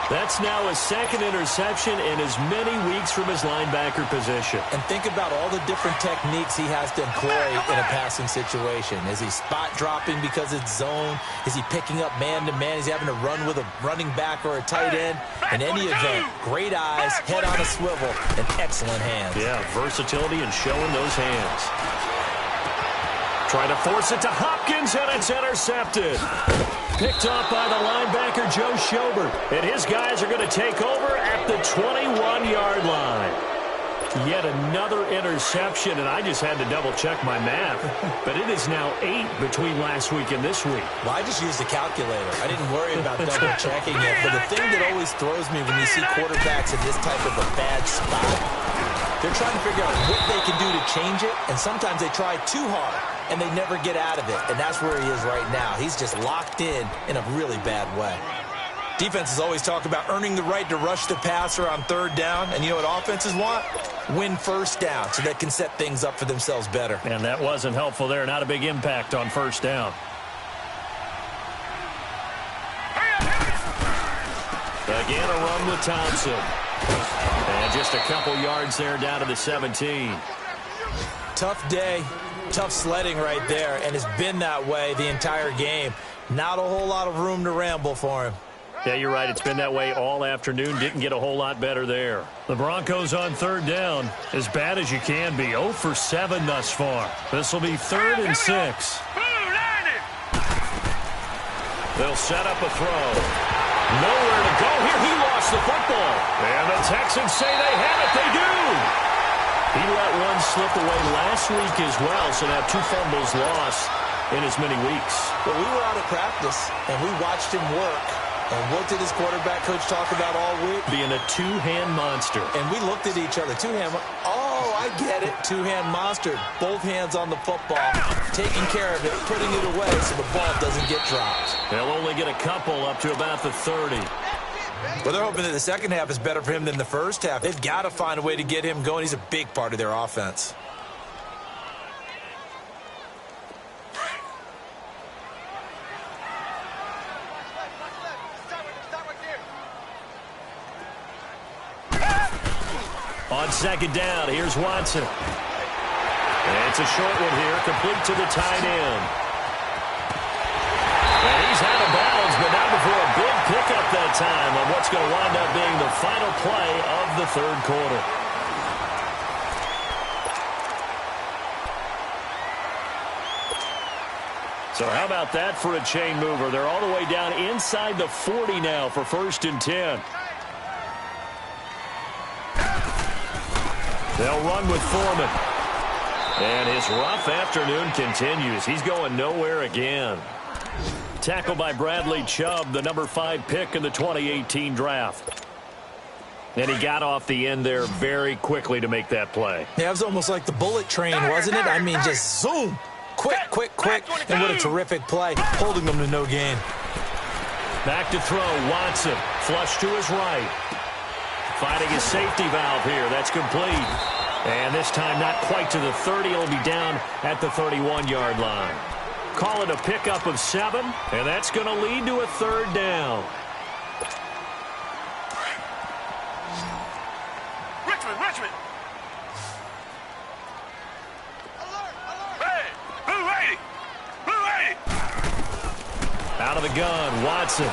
[SPEAKER 2] That's now his 2nd interception in as many weeks from his linebacker position.
[SPEAKER 3] And think about all the different techniques he has to employ in a passing situation. Is he spot dropping because it's zone? Is he picking up man-to-man? Is he having to run with a running back or a tight end? In any event, great eyes, head on a swivel, and excellent hands.
[SPEAKER 2] Yeah, versatility and showing those hands. Trying to force it to Hopkins, and it's intercepted. Picked off by the linebacker, Joe Schobert. And his guys are going to take over at the 21-yard line. Yet another interception, and I just had to double-check my math. But it is now 8 between last week and this week.
[SPEAKER 3] Well, I just used a calculator. I didn't worry about double-checking it. But the thing that always throws me when you see quarterbacks in this type of a bad spot, they're trying to figure out what they can do to change it, and sometimes they try too hard, and they never get out of it, and that's where he is right now. He's just locked in a really bad way. Defenses always talk about earning the right to rush the passer on 3rd down, and you know what offenses want? Win 1st down so they can set things up for themselves better.
[SPEAKER 2] And that wasn't helpful there. Not a big impact on 1st down. Again, a run with Thompson. And just a couple yards there down to the 17.
[SPEAKER 3] Tough day, tough sledding right there, and it's been that way the entire game. Not a whole lot of room to ramble for him.
[SPEAKER 2] Yeah, you're right. It's been that way all afternoon. Didn't get a whole lot better there. The Broncos on 3rd down. As bad as you can be. 0 for 7 thus far. This will be 3rd and 6. They'll set up a throw. Nowhere to go here. He lost the football. And the Texans say they have it. They do. He let one slip away last week as well. So now 2 fumbles lost in as many weeks.
[SPEAKER 3] But we were out of practice, and we watched him work. And what did his quarterback coach talk about all week?
[SPEAKER 2] Being a 2-hand monster.
[SPEAKER 3] And we looked at each other. 2-hand. Oh, I get it. 2-hand monster. Both hands on the football. Taking care of it. Putting it away so the ball doesn't get dropped.
[SPEAKER 2] They'll only get a couple up to about the 30.
[SPEAKER 3] Well, they're hoping that the second half is better for him than the first half. They've got to find a way to get him going. He's a big part of their offense.
[SPEAKER 2] On 2nd down, here's Watson. And it's a short one here, complete to the tight end. And he's out of bounds, but not before a big pickup that time on what's going to wind up being the final play of the 3rd quarter. So how about that for a chain mover? They're all the way down inside the 40 now for 1st and 10. They'll run with Foreman. And his rough afternoon continues. He's going nowhere again. Tackled by Bradley Chubb, the number 5 pick in the 2018 draft. And he got off the end there very quickly to make that play.
[SPEAKER 3] Yeah, it was almost like the bullet train, wasn't it? I mean, just zoom. Quick, quick, quick. And what a terrific play, holding them to no gain.
[SPEAKER 2] Back to throw, Watson. Flush to his right. Finding his safety valve here. That's complete. And this time not quite to the 30. It'll be down at the 31-yard line. Call it a pickup of 7, and that's going to lead to a 3rd down.
[SPEAKER 4] Richmond. Alert. Hey, Blue 80.
[SPEAKER 2] Out of the gun, Watson.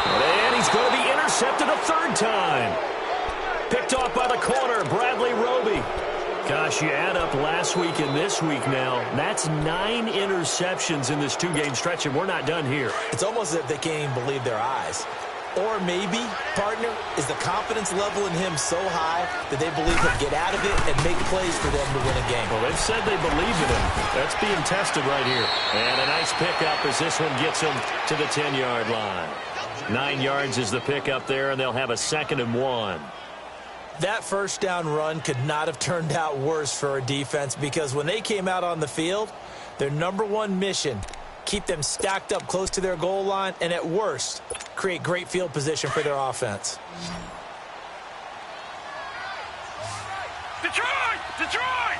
[SPEAKER 2] And he's going to be intercepted a 3rd time. Picked off by the corner, Bradley Roby. Gosh, you add up last week and this week now. That's 9 interceptions in this 2-game stretch, and we're not done here.
[SPEAKER 3] It's almost as if they can't even believe their eyes. Or maybe, partner, is the confidence level in him so high that they believe he'll get out of it and make plays for them to win a game.
[SPEAKER 2] Well, they've said they believe in him. That's being tested right here. And a nice pickup as this one gets him to the 10-yard line. 9 yards is the pickup there, and they'll have a 2nd and 1.
[SPEAKER 3] That first down run could not have turned out worse for a defense, because when they came out on the field, their number one mission, keep them stacked up close to their goal line, and at worst, create great field position for their offense.
[SPEAKER 4] Detroit! Detroit!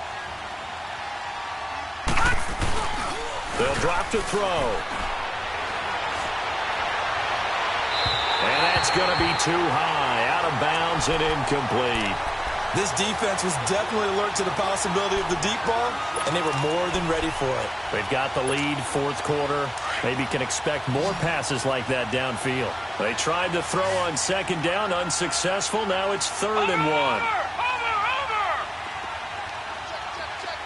[SPEAKER 2] They'll drop to throw. And that's going to be too high, out of bounds and incomplete.
[SPEAKER 3] This defense was definitely alert to the possibility of the deep ball, and they were more than ready for it.
[SPEAKER 2] They've got the lead, fourth quarter. Maybe can expect more passes like that downfield. They tried to throw on second down, unsuccessful. Now it's 3rd and 1.
[SPEAKER 4] Over!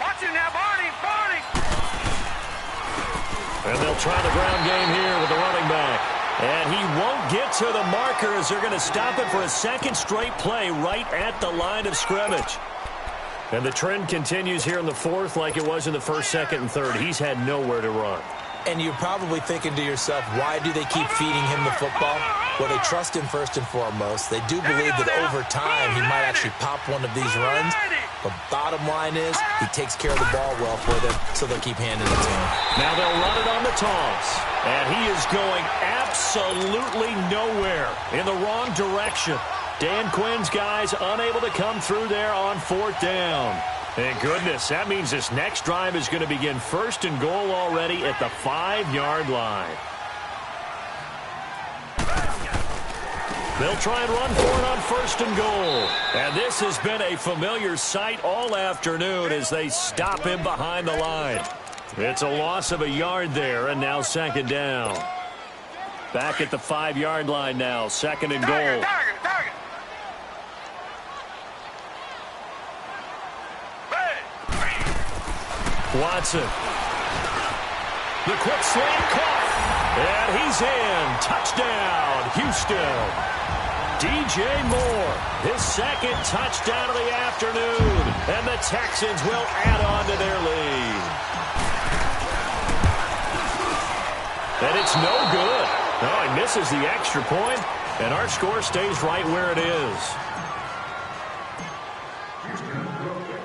[SPEAKER 4] Watch it now, Barney! Barney!
[SPEAKER 2] And they'll try the ground game here with the running back. And he won't get to the marker as they're going to stop it for a second straight play right at the line of scrimmage. And the trend continues here in the fourth like it was in the first, second, and third. He's had nowhere to run.
[SPEAKER 3] And you're probably thinking to yourself, why do they keep feeding him the football? Well, they trust him first and foremost. They do believe that over time he might actually pop one of these runs. The bottom line is he takes care of the ball well for them, so they'll keep handing it to him.
[SPEAKER 2] Now they'll run it on the toss. And he is going absolutely nowhere in the wrong direction. Dan Quinn's guys unable to come through there on 4th down. Thank goodness, that means this next drive is going to begin 1st and goal already at the 5-yard line. They'll try and run for it on 1st and goal. And this has been a familiar sight all afternoon as they stop him behind the line. It's a loss of a yard there, and now 2nd down. Back at the 5-yard line now, 2nd and goal.
[SPEAKER 4] Target!
[SPEAKER 2] Watson. The quick slant caught. And he's in. Touchdown, Houston. DJ Moore, his 2nd touchdown of the afternoon. And the Texans will add on to their lead. And it's no good. Oh, he misses the extra point, and our score stays right where it is.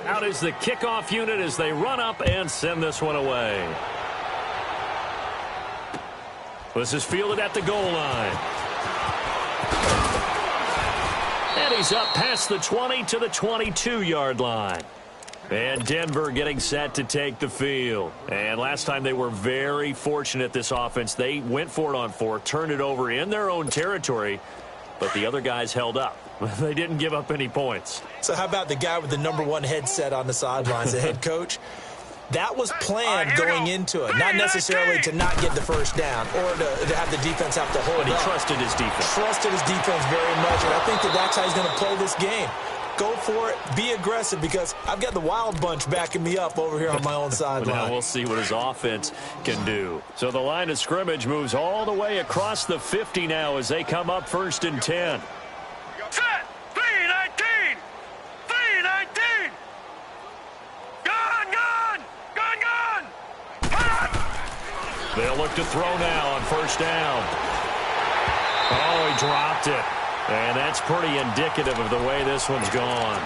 [SPEAKER 2] Out is the kickoff unit as they run up and send this one away. This is fielded at the goal line. And he's up past the 20 to the 22-yard line. And Denver getting set to take the field. And last time they were very fortunate, this offense. They went for it on 4, turned it over in their own territory, but the other guys held up. They didn't give up any points.
[SPEAKER 3] So how about the guy with the number 1 headset on the sidelines, the head coach? That was planned going into it, not necessarily to not get the first down or to have the defense have to hold
[SPEAKER 2] But he
[SPEAKER 3] up.
[SPEAKER 2] trusted his defense.
[SPEAKER 3] Trusted his defense very much, and I think that's how he's going to play this game. Go for it, be aggressive, because I've got the wild bunch backing me up over here on my own sideline.
[SPEAKER 2] Now we'll see what his offense can do. So the line of scrimmage moves all the way across the 50 now as they come up 1st and 10.
[SPEAKER 4] Set! 3-19! 3-19! Gun!
[SPEAKER 2] They'll look to throw now on 1st down. Oh, he dropped it. And that's pretty indicative of the way this one's gone.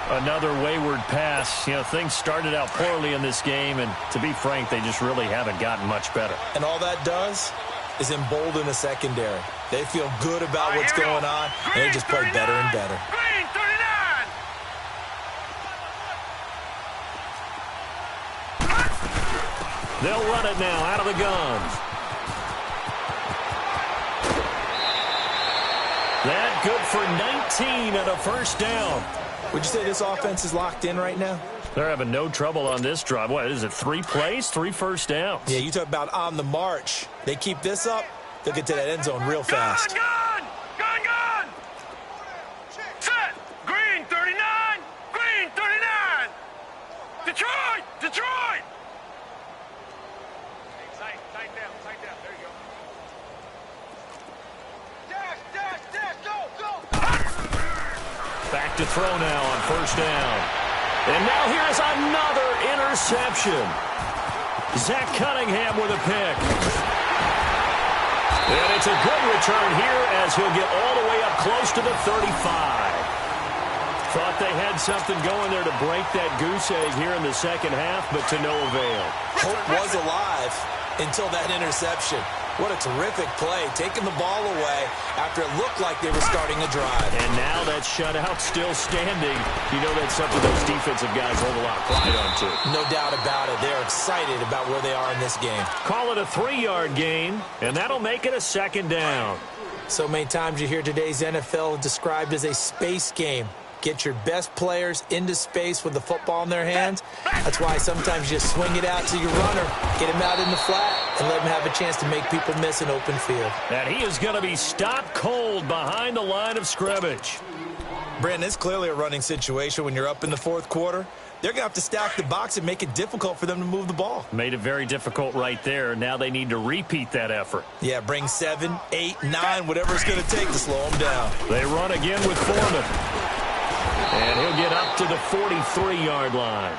[SPEAKER 2] Another wayward pass. You know, things started out poorly in this game, and to be frank, they just really haven't gotten much better.
[SPEAKER 3] And all that does is embolden the secondary. They feel good about what's going on, and they just play better and better.
[SPEAKER 4] Green 39!
[SPEAKER 2] They'll run it now out of the gun. That good for 19 and a 1st down.
[SPEAKER 3] Would you say this offense is locked in right now?
[SPEAKER 2] They're having no trouble on this drive. What is it, 3 plays, 3 first downs?
[SPEAKER 3] Yeah, you talk about on the march. They keep this up, they'll get to that end zone real fast.
[SPEAKER 4] Gun! Set! Green 39! Green 39! Detroit! Tight down. There you go. Dash, go!
[SPEAKER 2] Back to throw now on 1st down. And now here's another interception. Zach Cunningham with a pick. And it's a good return here as he'll get all the way up close to the 35. Thought they had something going there to break that goose egg here in the second half, but to no avail.
[SPEAKER 3] Hope was alive until that interception. What a terrific play, taking the ball away after it looked like they were starting a drive.
[SPEAKER 2] And now that shutout still standing. You know that's something those defensive guys hold a lot of pride on, too.
[SPEAKER 3] No doubt about it. They're excited about where they are in this game.
[SPEAKER 2] Call it a 3-yard gain, and that'll make it a second down.
[SPEAKER 3] So many times you hear today's NFL described as a space game. Get your best players into space with the football in their hands. That's why sometimes you just swing it out to your runner, get him out in the flat, and let him have a chance to make people miss an open field.
[SPEAKER 2] And he is going to be stopped cold behind the line of scrimmage.
[SPEAKER 3] Brandon, it's clearly a running situation when you're up in the fourth quarter. They're going to have to stack the box and make it difficult for them to move the ball.
[SPEAKER 2] Made it very difficult right there. Now they need to repeat that effort.
[SPEAKER 3] Yeah, bring 7, 8, 9, whatever it's going to take to slow them down.
[SPEAKER 2] They run again with Foreman. And he'll get up to the 43-yard line.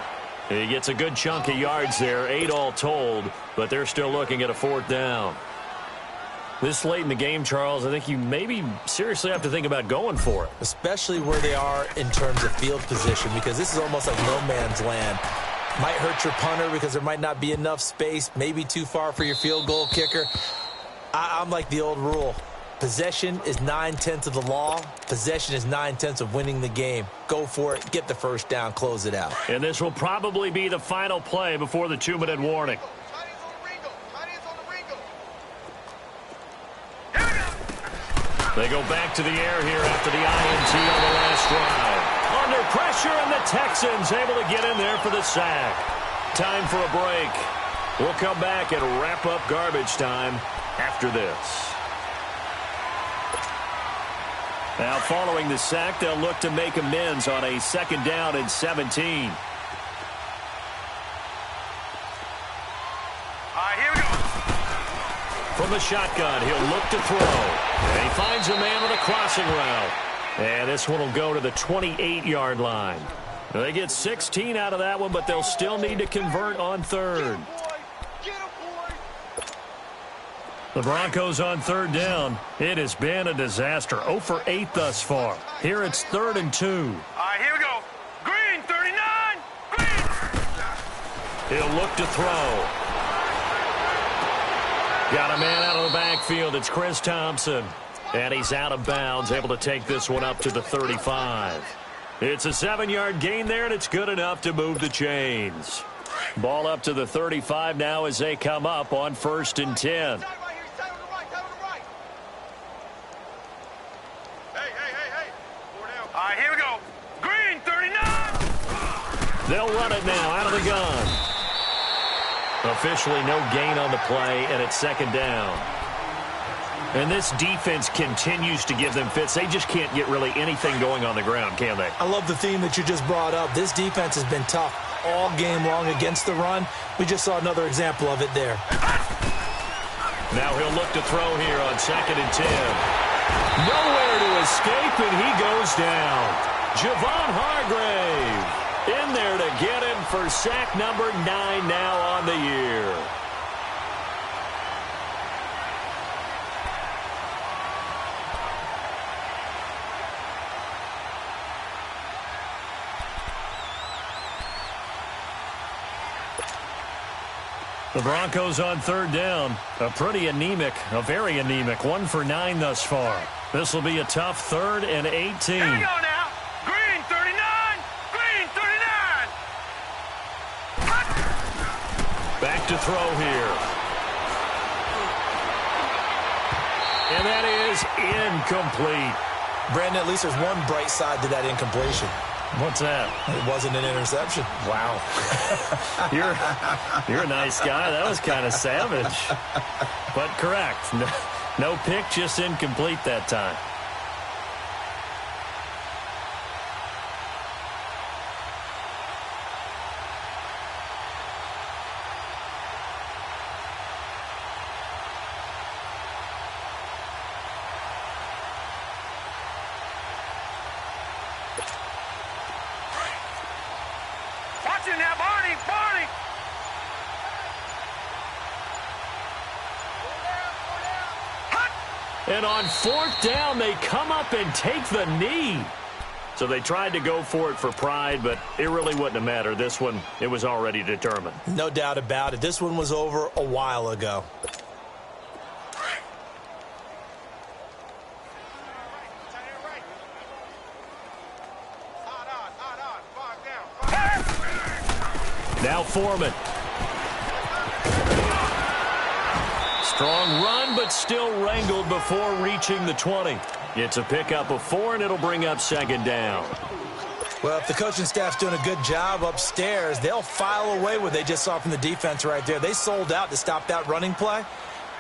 [SPEAKER 2] He gets a good chunk of yards there, 8 all told, but they're still looking at a 4th down. This late in the game, Charles, I think you maybe seriously have to think about going for it.
[SPEAKER 3] Especially where they are in terms of field position, because this is almost like no man's land. Might hurt your punter because there might not be enough space, maybe too far for your field goal kicker. I'm like the old rule. Possession is 9/10 of the law. Possession is 9/10 of winning the game. Go for it. Get the first down. Close it out.
[SPEAKER 2] And this will probably be the final play before the 2-minute warning. They go back to the air here after the INT on the last drive. Under pressure, and the Texans able to get in there for the sack. Time for a break. We'll come back and wrap up garbage time after this. Now, following the sack, they'll look to make amends on a 2nd down and 17.
[SPEAKER 4] All right, here we go.
[SPEAKER 2] From the shotgun, he'll look to throw. And he finds a man on a crossing route. And this one will go to the 28-yard line. They get 16 out of that one, but they'll still need to convert on 3rd. The Broncos on 3rd down. It has been a disaster. 0 for 8 thus far. Here it's 3rd and 2.
[SPEAKER 4] All right, here we go. Green, 39. Green.
[SPEAKER 2] He'll look to throw. Got a man out of the backfield. It's Chris Thompson. And he's out of bounds, able to take this one up to the 35. It's a 7-yard gain there, and it's good enough to move the chains. Ball up to the 35 now as they come up on 1st and 10.
[SPEAKER 4] All right, here we go. Green, 39.
[SPEAKER 2] They'll run it now out of the gun. Officially no gain on the play, and it's 2nd down. And this defense continues to give them fits. They just can't get really anything going on the ground, can they?
[SPEAKER 3] I love the theme that you just brought up. This defense has been tough all game long against the run. We just saw another example of it there.
[SPEAKER 2] Now he'll look to throw here on 2nd and 10. Nowhere to escape, and he goes down. Javon Hargrave in there to get him for sack number 9 now on the year. The Broncos on 3rd down. A pretty anemic, a very anemic 1 for 9 thus far. This will be a tough 3rd and 18.
[SPEAKER 4] Here we go now. Green, 39. Green, 39.
[SPEAKER 2] Back to throw here. And that is incomplete.
[SPEAKER 3] Brandon, at least there's one bright side to that incompletion.
[SPEAKER 2] What's that?
[SPEAKER 3] It wasn't an interception.
[SPEAKER 2] Wow. You're a nice guy. That was kind of savage. But correct. No pick, just incomplete that time.
[SPEAKER 4] Watch it now, Barney. Barney.
[SPEAKER 2] And on 4th down, they come up and take the knee. So they tried to go for it for pride, but it really wouldn't have mattered. This one, it was already determined.
[SPEAKER 3] No doubt about it. This one was over a while ago.
[SPEAKER 2] Now Foreman. Strong run, but still wrangled before reaching the 20. It's a pickup of 4, and it'll bring up second down.
[SPEAKER 3] Well, if the coaching staff's doing a good job upstairs, they'll file away what they just saw from the defense right there. They sold out to stop that running play.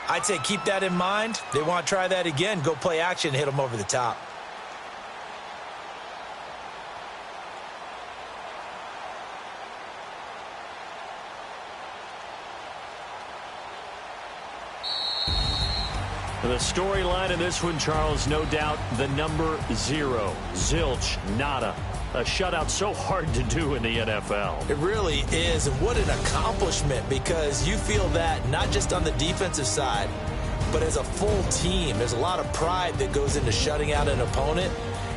[SPEAKER 3] I'd say keep that in mind. They want to try that again. Go play action, hit them over the top.
[SPEAKER 2] The storyline in this one, Charles, no doubt the number 0. Zilch, nada. A shutout so hard to do in the NFL.
[SPEAKER 3] It really is, and what an accomplishment, because you feel that not just on the defensive side, but as a full team. There's a lot of pride that goes into shutting out an opponent.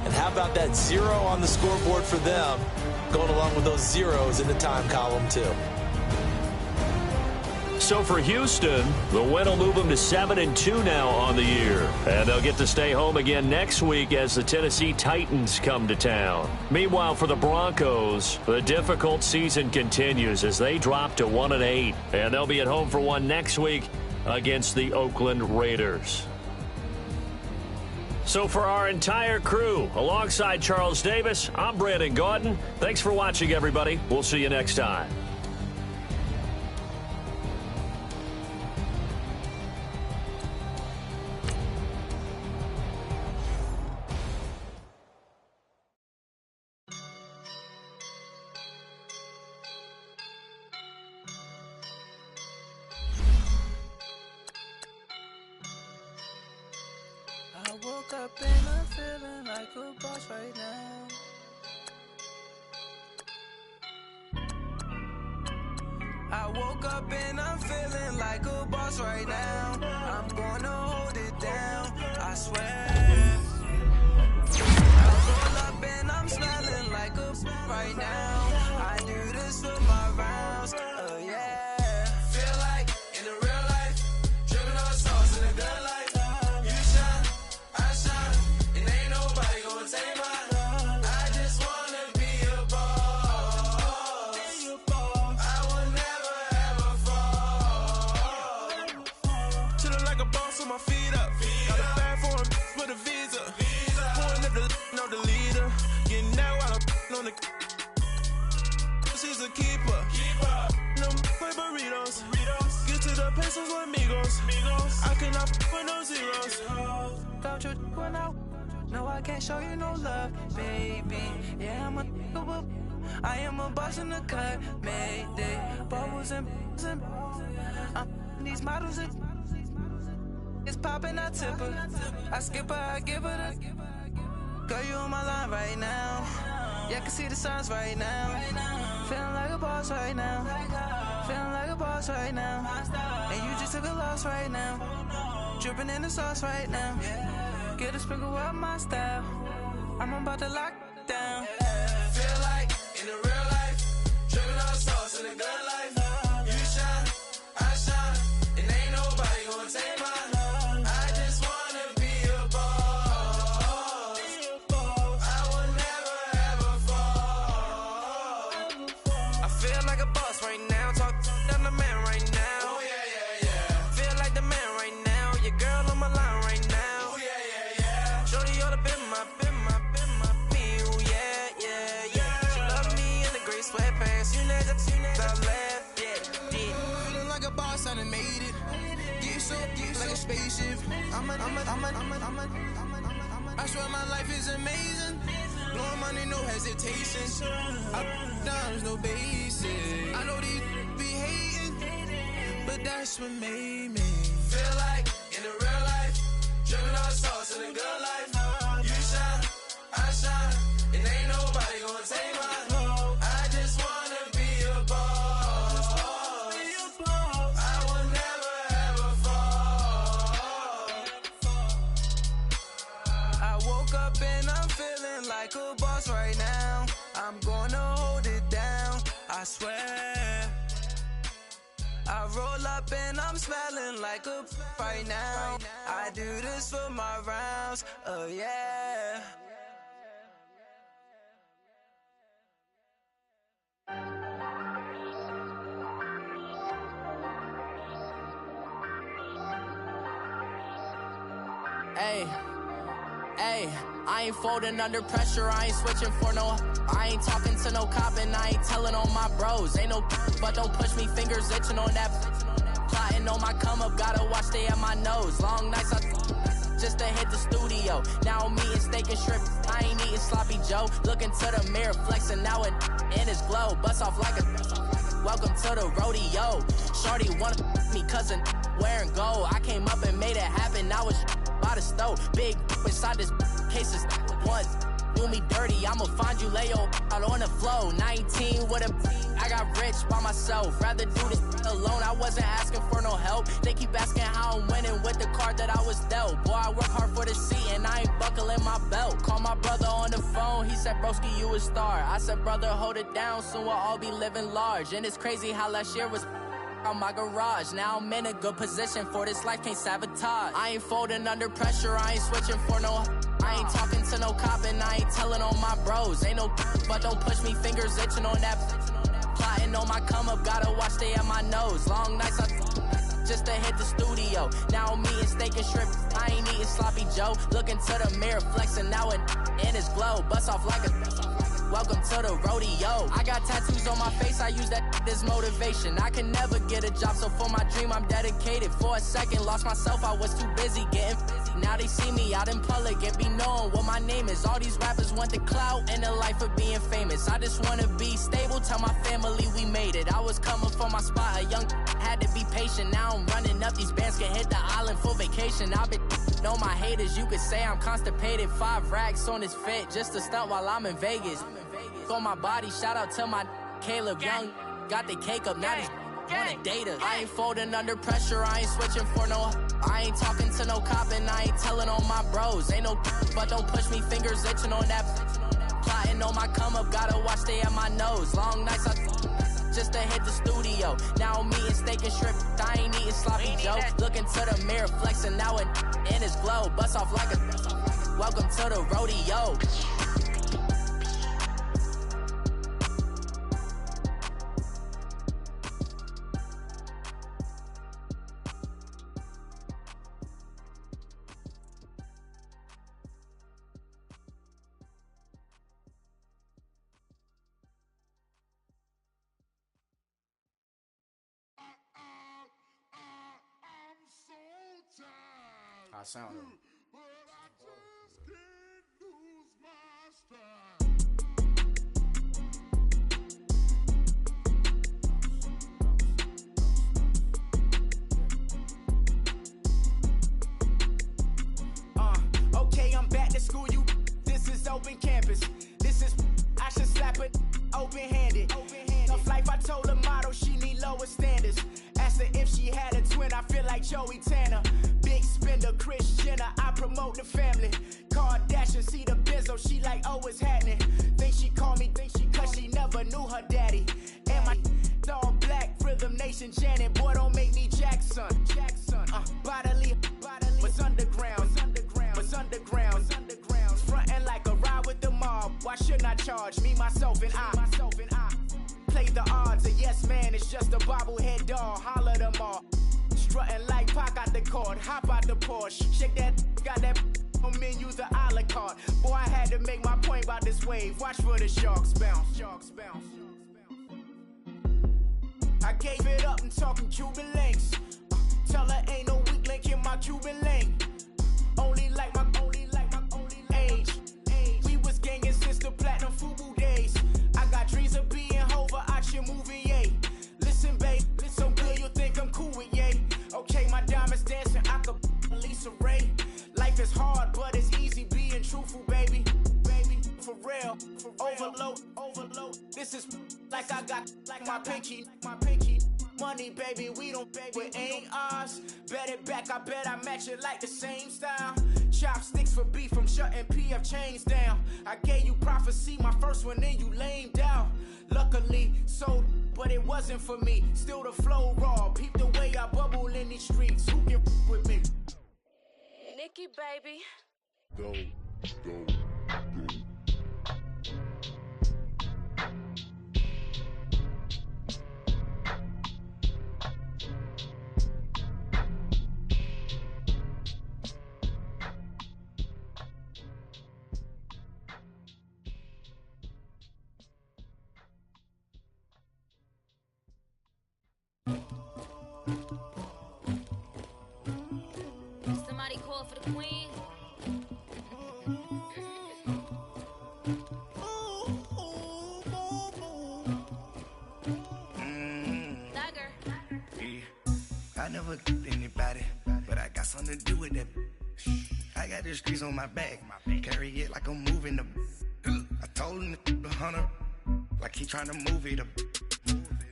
[SPEAKER 3] And how about that 0 on the scoreboard for them, going along with those zeros in the time column too.
[SPEAKER 2] So for Houston, the win will move them to 7-2 now on the year. And they'll get to stay home again next week as the Tennessee Titans come to town. Meanwhile, for the Broncos, the difficult season continues as they drop to 1-8. And they'll be at home for one next week against the Oakland Raiders. So for our entire crew, alongside Charles Davis, I'm Brandon Gaudin. Thanks for watching, everybody. We'll see you next time.
[SPEAKER 5] I woke up and I'm feeling like a boss right now. I woke up and I'm feeling like a boss right now. I'm gonna hold it down, I swear. I roll up and I'm smelling like a right now. I do this for my rounds, yeah. Feel like in the real life, dripping on sauce in a good life. She's a keeper. No play burritos. Get to the pesos with amigos. I cannot with no zeros. Don't you when out? No, I can't show you no love, baby. Yeah, I am a boss in the cut. Mayday. Bubbles and these models are it's popping, I tip her. I skip her, I give her the girl, you on my line right now. Yeah, I can see the signs right now. Feeling like a boss right now. Feeling like a boss right now. And you just took a loss right now. Dripping in the sauce right now. Get a sprinkle up my style. I'm about to lock down. Feel like in the real life, dripping on sauce in a good life. You shine, I shine, and ain't nobody gonna take mine. I just wanna be a boss. I will never ever fall. I feel like a boss right now. Talk to the man right now. Oh yeah, yeah, yeah. Feel like the man right now. Your girl on my line right now. Oh yeah, yeah, yeah. Shorty oughta been my me. Oh yeah, yeah, yeah. She love me in the gray sweatpants. You never I left, yeah. Feeling like a boss, I done made it. Get so like a spaceship. I swear my life is amazing. Blowing money, no hesitation. Up, downs, no basic. I know these be hating, but that's what made me feel like in the real life, dripping on sauce in a good life. You shine, I shine, and ain't nobody gonna take mine. I just wanna be a boss. I will never ever fall. I woke up and I'm feeling like a boss right I swear. I roll up and I'm smelling like a right now. I do this for my rounds, oh yeah.
[SPEAKER 6] Hey, I ain't folding under pressure, I ain't switching for no. I ain't talking to no cop and I ain't telling on my bros. Ain't no but don't push me, fingers itching on that. Plotting on my come up, gotta watch stay at my nose. Long nights I just to hit the studio. Now I'm eating steak and shrimp, I ain't eating sloppy Joe. Looking to the mirror, flexing now and in his glow. Bust off like a welcome to the rodeo. Shorty wanna me cousin wearing gold. I came up and made it happen, now it's by the stove. Big inside this case is one. Do me dirty, I'ma find you, lay your out on the flow. 19 with a I got rich by myself. Rather do this alone, I wasn't asking for no help. They keep asking how I'm winning with the card that I was dealt. Boy, I work hard for the seat and I ain't buckling my belt. Call my brother on the phone, he said, broski, you a star. I said, brother, hold it down, soon we'll all be living large. And it's crazy how last year was on my garage. Now I'm in a good position for this life, can't sabotage. I ain't folding under pressure, I ain't switching for no. I ain't talking to no cop and I ain't telling on my bros. Ain't no but don't push me, fingers itching on that. Plotting on my come up, gotta watch stay at my nose. Long nights I just to hit the studio. Now I'm eating steak and shrimp, I ain't eating sloppy Joe. Looking to the mirror, flexing now and in his glow. Bust off like a welcome to the rodeo. I got tattoos on my face, I use that as motivation. I can never get a job, so for my dream I'm dedicated. For a second, lost myself, I was too busy getting busy. Now they see me out in public and be knowing what my name is. All these rappers want the clout and the life of being famous. I just wanna be stable, tell my family we made it. I was coming for my spot, a young had to be patient. Now I'm running up, these bands can hit the island for vacation. I've been know my haters, you could say I'm constipated. 5 racks on his fit, just to stunt while I'm in Vegas. On my body, shout out to my Caleb Young. Got the cake up, now he's on a data. I ain't folding under pressure, I ain't switching for no. I ain't talking to no cop and I ain't telling on my bros. Ain't no but don't push me, fingers itching on that. Plotting on my come up, gotta watch stay at my nose. Long nights I just to hit the studio. Now I'm eating steak and shrimp, I ain't eating sloppy Joe. Looking to the mirror, flexing now and in his glow. Bust off like a welcome to the rodeo.
[SPEAKER 7] I sound it.
[SPEAKER 8] Okay, I'm back to school, you. This is open campus. This is, I should slap it open-handed. Tough life, I told the model she need lower standards. Asked her if she had a twin, I feel like Joey Tanner. Big spender, Kris Jenner, I promote the family. Kardashian, see the Benzo, she like, oh, it's happening. Think she called me, cause she never knew her daddy. And my all black, Rhythm Nation, Janet, boy, don't make me Jackson. Bodily, was underground, was underground. Frontin' like a ride with the mob, why shouldn't I charge me, myself, and I? Play the odds, a yes man, it's just a bobblehead doll, holler them all. Strutting like Pac out the court, hop out the Porsche, shake that, got that on menu, the a la carte. Boy, I had to make my point about this wave, watch for the sharks bounce. I gave it up and talking Cuban links. Tell her ain't no weak link in my Cuban link. Only like my age. We was gangin' since the platinum FUBU days. I got dreams of being Hova out your movie, yay. Listen, babe, so good you'll think I'm cool with yay. Okay, my diamonds dancing, I could Lisa Ray. Life is hard, but it's easy being truthful, baby. For real, overload. This is like I got like my pinky. Money, baby, we don't pay, it ain't ours. Bet it back, I bet I match it like the same style. Chopsticks for beef, I'm shutting PF chains down. I gave you prophecy, my first one, then you lamed out. Luckily, so, but it wasn't for me. Still the flow raw, peep the way I bubble in these streets. Who can with me?
[SPEAKER 7] Nikki, baby.
[SPEAKER 9] Go.
[SPEAKER 7] Somebody call for the queen.
[SPEAKER 10] I never killed anybody, but I got something to do with that. I got the streets on my back, carry it like I'm moving the. I told him the hunter, like he trying to move it up.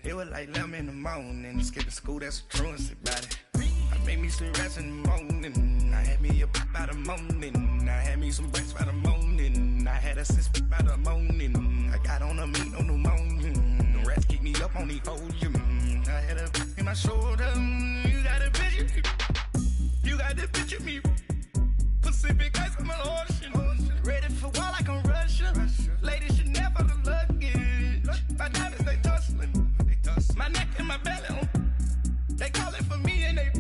[SPEAKER 10] It was like 11 in the morning, skipping school, that's a truancy about it. I made me some rats in the morning, I had me up by the morning. I had me some breaks by the morning, I had a sis by the morning. I got on a meat on the morning, the rats keep me up on the folium. I had a in my shoulder, you got a picture me, you got the picture me. Pacific ice on my ocean, ready for war like I'm Russia. Ladies should never the luggage, my diamonds they tussling. My neck and my belly on. They call it for me and they.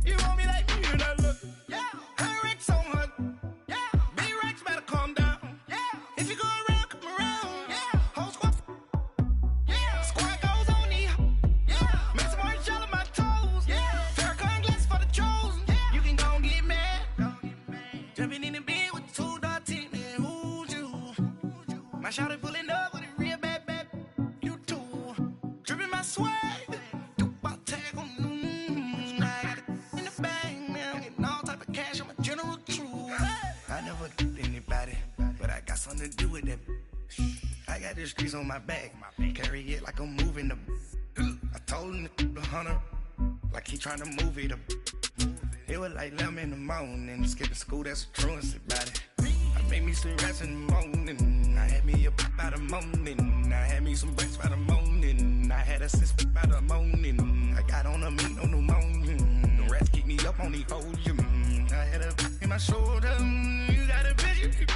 [SPEAKER 10] You want me like me and I look. Yeah. Her Rex on her. Yeah. B-Rex better calm down. Yeah. If you go around, come around. Yeah. Whole squad. Yeah. Squad goes on the. Yeah. Make some orange gel on my toes. Yeah. Farrakhan glass for the chosen. Yeah. You can go and get mad. Jumping in the bed with 2 dark teeth. Man, who's you? My shawty pulling up with a real bad. You too. Dripping my swag. Do my tag on. I got it in the bag. Man, I'm getting all type of cash. I'm a general true. I never killed anybody, but I got something to do with that. I got the streets on my back, carry it like I'm moving the. I told him the hunter, like he trying to move it up. It was like 11 in the morning, skipping school, that's a truancy about it. I made me some rats in the morning, I had me up by the morning. I had me some breaks by the morning, I had a sis by the morning. I got on a meat on the morning, the rats keep me up on the folium. I had a in my shoulder, you got a picture me.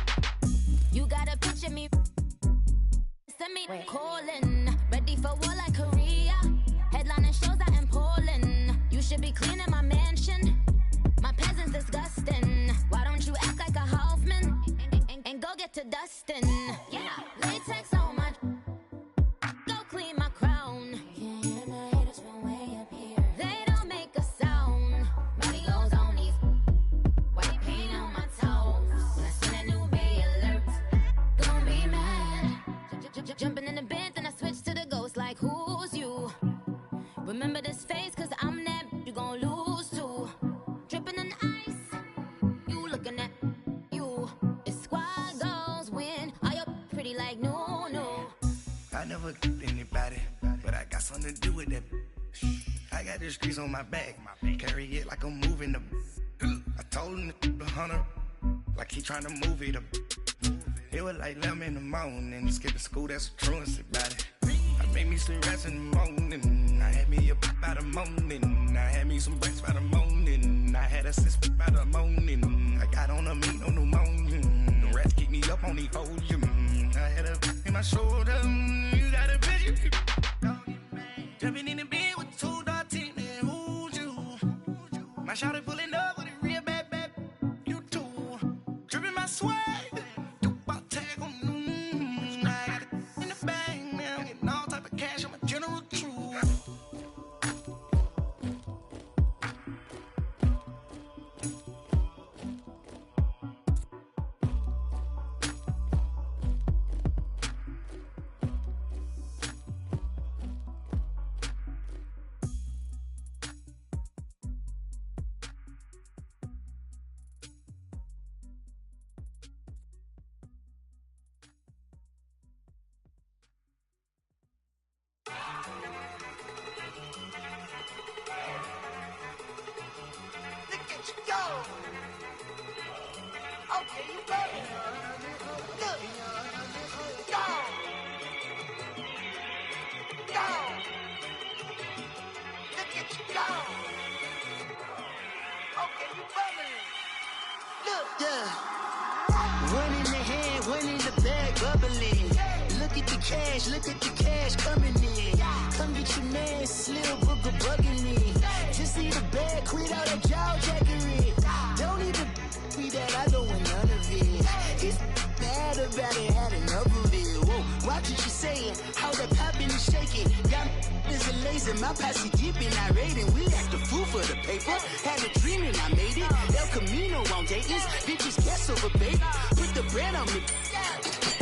[SPEAKER 7] You got a picture me. Send me calling. Ready for war like Korea. Headlining shows out in Poland. You should be cleaning my mansion. My peasants disgusting. Why don't you act like a Hoffman and go get to dustin'? Yeah, latex on my. Go clean my crown. Can't hear my haters from way up here. They don't make a sound. Body goes on these. White paint on my toes. When I see that new bay alert, gon' be mad. Jumping in the bed, then I switch to the ghost like who's you? Remember this face, cause I'm that you gon' lose too. Dripping in ice, you looking at you. It's squad goals win. Are you pretty like no?
[SPEAKER 10] I never killed anybody, but I got something to do with that. I got the streets on my back, carry it like I'm moving the. I told him the hunter, like he trying to move it up. It was like 11 in the morning, skipping school, that's a truancy about it. I made me some rats in the morning, I had me up by the morning. I had me some breaks by the morning, I had a sis by the morning. I got on a meat on the morning, the rats keep me up on the folium. I had a in my shoulder, you got a picture me. Jumping in the bed with 2 dark teeth, man, who's you? My shawty pulling up with a real bad. You too. Dripping my swag. Do my tag on. I got it in the bag, man. I'm getting all type of cash. I'm a general true.
[SPEAKER 8] Yeah. One in the hand, one in the bag, bubbling. Look at the cash coming in. Come get your man, Slim Booger bugging me. Just need a bag, quit all that jaw jackery. Don't even be that, I don't want none of it. He's mad about it, had enough of it. Whoa, watch what you saying, how that poppin' and shaking. Y'all is a lazy, my posse deep and I raiding. We act the fool for the paper, had a dream and I made it. El Camino on Dayton's, bitches guess over baby. Put the bread on me,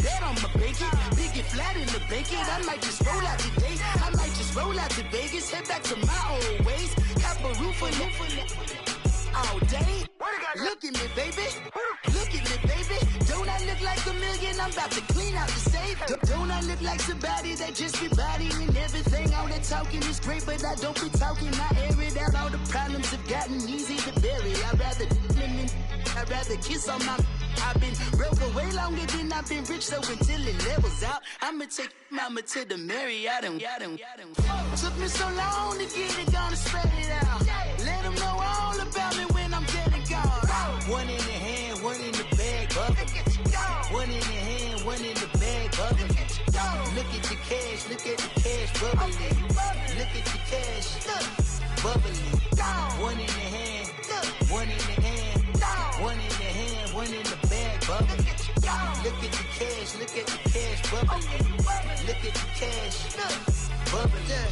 [SPEAKER 8] that on my bacon. Big and flat in the bacon, I might just roll out today. I might just roll out to Vegas, head back to my old ways. Cop a roof for all day. Look at me, baby. Look at me, baby. Don't I look like a million? I'm about to clean out the safe. Don't I look like somebody that just be bodying everything? All that talking is great, but I don't be talking. I air it out. All the problems have gotten easy to bury. I'd rather kiss on my. I've been broke way longer than I've been rich, so until it levels out, I'ma take mama to the Marriott and took me so long to get it, gonna spread it out. Let them know all about me when I'm dead and gone. One in the hand, one in the bag, bubbling. One in the hand, one in the bag, bubbling. Look at the cash, bubbling. Look at the cash, bubbling. One in the hand, one in the hand, one in the hand, one in the bag, bubbling. Look at the cash, bubbling. Look at the cash, bubbling.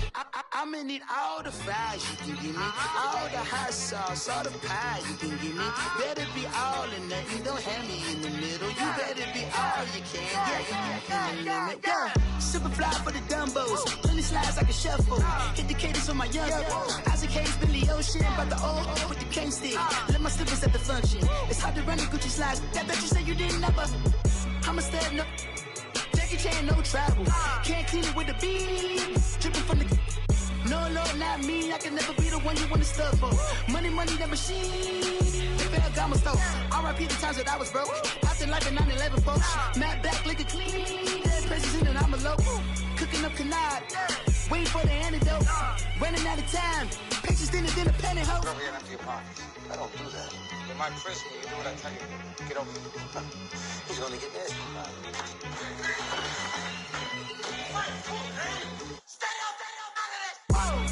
[SPEAKER 8] I'ma need all the fries you can give me, all the hot sauce, all the pie you can give me. Better be all or nothing, don't have me in the middle. You better be all you can, yeah. Super fly for the Dumbos, plenty slides like a shuffle. Hit the cadence on my young Isaac Hayes, Billy Ocean, but the old with the cane stick. Let my slippers at the function. It's hard to run the Gucci slides. That bet you say you didn't never. I'm a step no. Jackie Chan, no travel. Can't clean it with the beat. Dripping from the. No, Lord, not me. I can never be the one you want to stuff for. Money, that machine. They fell down my stove. R.I.P. the times that I was broke. Acting like a 9/11 folks. Matt back, liquor clean. Dead presses in and I'm a local. Cooking up canard. Waiting for the antidote. Running out of time. Pictures thinner than a pantyhose.
[SPEAKER 9] Over here and empty your pockets. I don't do that. In my prison, you do what I tell you. Get over here. He's gonna get nasty.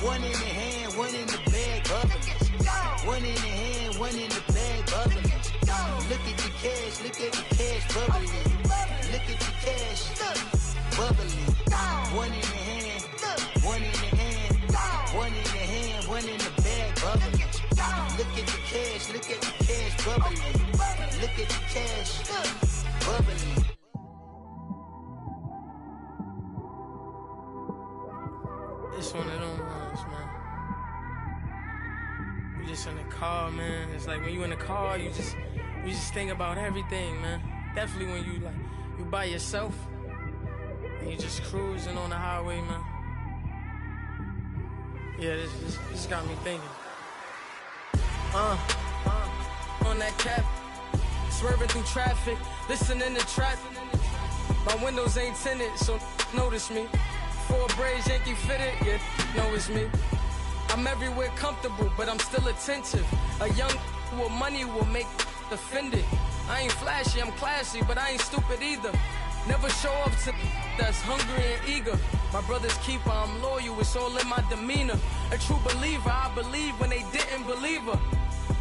[SPEAKER 8] One in the hand, one in the bag, bubbling. One in the hand, one in the bag, bubbling. Look at the cash, bubbling. Look at the cash, bubbling. One in the hand, one in the hand, one in the hand, one in the bag, bubbling. Look at the cash, bubbling. Look at the cash, bubbling.
[SPEAKER 11] It's one of them ones, man. You just in the car, man. It's like when you in the car, you just think about everything, man. Definitely when you by yourself and you just cruising on the highway, man. Yeah, this got me thinking. On that cap, swerving through traffic, listening to trap. My windows ain't tinted, so notice me. 4 braids, Yankee fitted, yeah, know it's me. I'm everywhere comfortable, but I'm still attentive. A young with money will make offended. I ain't flashy, I'm classy, but I ain't stupid either. Never show up to that's hungry and eager. My brother's keeper, I'm loyal, it's all in my demeanor. A true believer, I believe when they didn't believe her.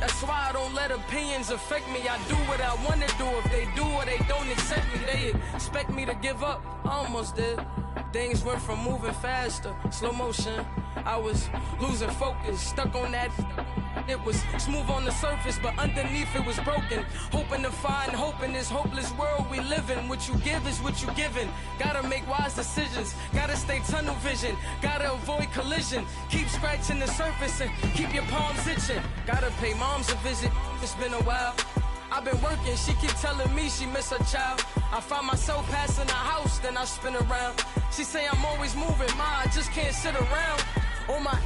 [SPEAKER 11] That's why I don't let opinions affect me. I do what I want to do. If they do or they don't accept me, they expect me to give up. I almost did. Things went from moving faster, slow motion. I was losing focus, stuck on that. It was smooth on the surface, but underneath it was broken. Hoping to find hope in this hopeless world we live in. What you give is what you given. Gotta make wise decisions. Gotta stay tunnel vision. Gotta avoid collision. Keep scratching the surface and keep your palms itching. Gotta pay moms a visit. It's been a while. I've been working, she keep telling me she miss her child. I find myself passing the house, then I spin around. She say I'm always moving, ma, I just can't sit around. Oh my,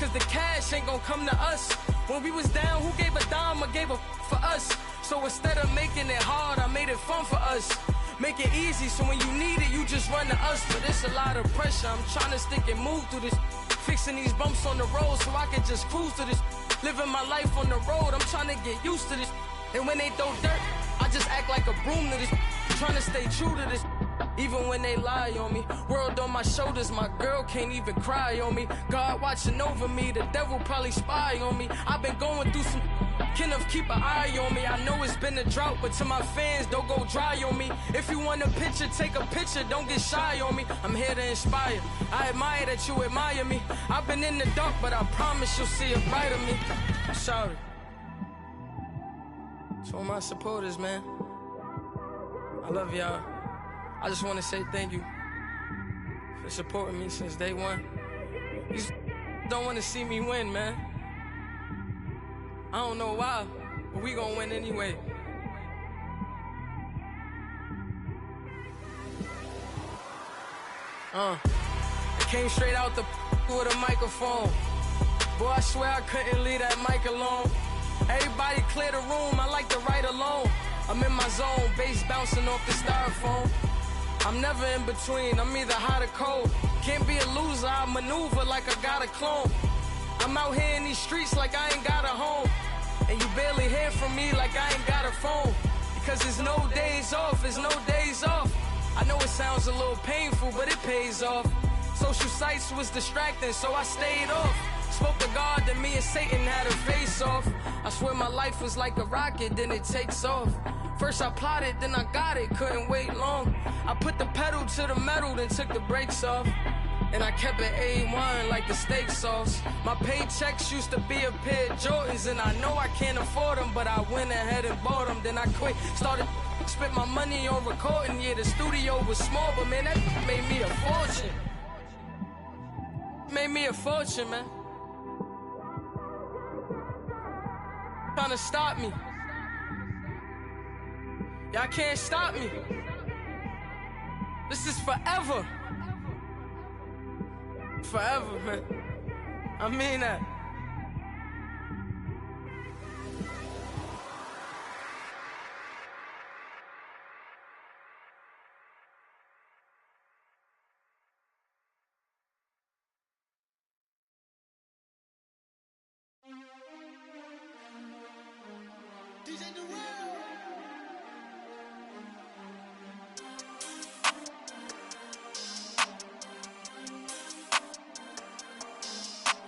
[SPEAKER 11] cause the cash ain't gonna come to us. When we was down, who gave a dime or gave a for us? So instead of making it hard, I made it fun for us. Make it easy, so when you need it, you just run to us. But it's a lot of pressure, I'm trying to stick and move through this. Fixing these bumps on the road so I can just cruise to this. Living my life on the road, I'm trying to get used to this. And when they throw dirt, I just act like a broom to this. Trying to stay true to this. Even when they lie on me, world on my shoulders, my girl can't even cry on me. God watching over me, the devil probably spy on me. I've been going through some, Kenneth keep an eye on me. I know it's been a drought, but to my fans, don't go dry on me. If you want a picture, take a picture, don't get shy on me. I'm here to inspire, I admire that you admire me. I've been in the dark, but I promise you'll see a bright of me. Shout it. To all my supporters, man, I love y'all. I just want to say thank you for supporting me since day one. You just don't want to see me win, man. I don't know why, but we gonna win anyway. I came straight out the with a microphone. Boy, I swear I couldn't leave that mic alone. Everybody clear the room, I like to write alone. I'm in my zone, bass bouncing off the styrofoam. I'm never in between, I'm either hot or cold. Can't be a loser, I maneuver like I got a clone. I'm out here in these streets like I ain't got a home. And you barely hear from me like I ain't got a phone. Because there's no days off, there's no days off. I know it sounds a little painful, but it pays off. Social sites was distracting, so I stayed off. Spoke to God, then me and Satan had a face off. I swear my life was like a rocket, then it takes off. First I plotted, then I got it, couldn't wait long. I put the pedal to the metal, then took the brakes off. And I kept it A1 like the steak sauce. My paychecks used to be a pair of Jordans, and I know I can't afford them, but I went ahead and bought them. Then I quit, started spent my money on recording. Yeah, the studio was small, but man, that made me a fortune. Made me a fortune, man. Trying to stop me. Y'all can't stop me. This is forever. Forever, man. I mean that.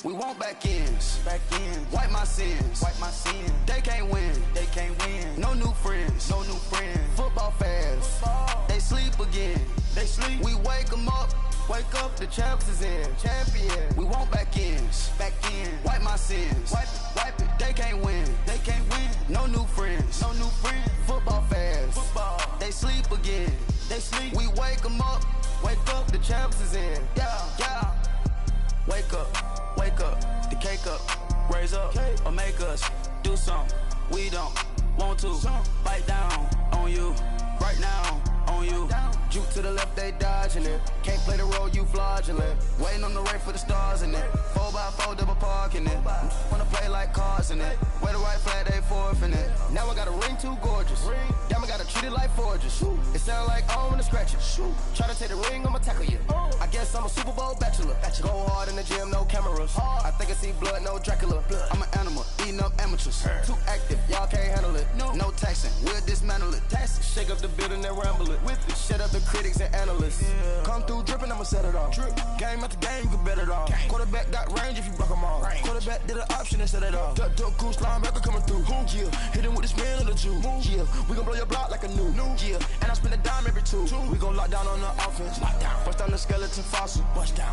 [SPEAKER 12] We want back ends, wipe my sins, They can't win, No new friends, Football fans, they sleep again, We wake them up, the champs is in, We want back ends, wipe my sins, wipe it. They can't win, No new friends, Football fans, they sleep again, We wake them up, the champs is in, yeah. Wake up, the cake up, raise up, or make us do something we don't want to. Bite down on you, right now on you. Juke to the left, they dodging it. Can't play the role, you fraudulent. Waiting on the rain for the stars in it. 4x4 double parking it. Wanna play like cars in it. Wear the right flag, they forfeit it. Now I got a ring too gorgeous. Damn, I gotta treat it like forges. It sound like I wanna scratch it. Try to take the ring, I'ma tackle you. I guess I'm a Super Bowl bachelor. Go hard in the gym, no cameras. I think I see blood, no Dracula. I'm an animal, eating up amateurs. Too active, y'all can't handle it. No taxing, we'll dismantle it. Shake up the building and ramble it. Shut up the critics and analysts. Come through dripping, I'ma set it off. Game after game, you can bet it off. Quarterback got range if you block them all. Quarterback did an option and set it off. Duck goose linebacker coming through. Yeah, hit him with the spin of the Jew. Yeah, we gon' blow your block like a new. Yeah, and I spend a dime every two. We gon' lock down on the offense. Bust down the skeleton fossil.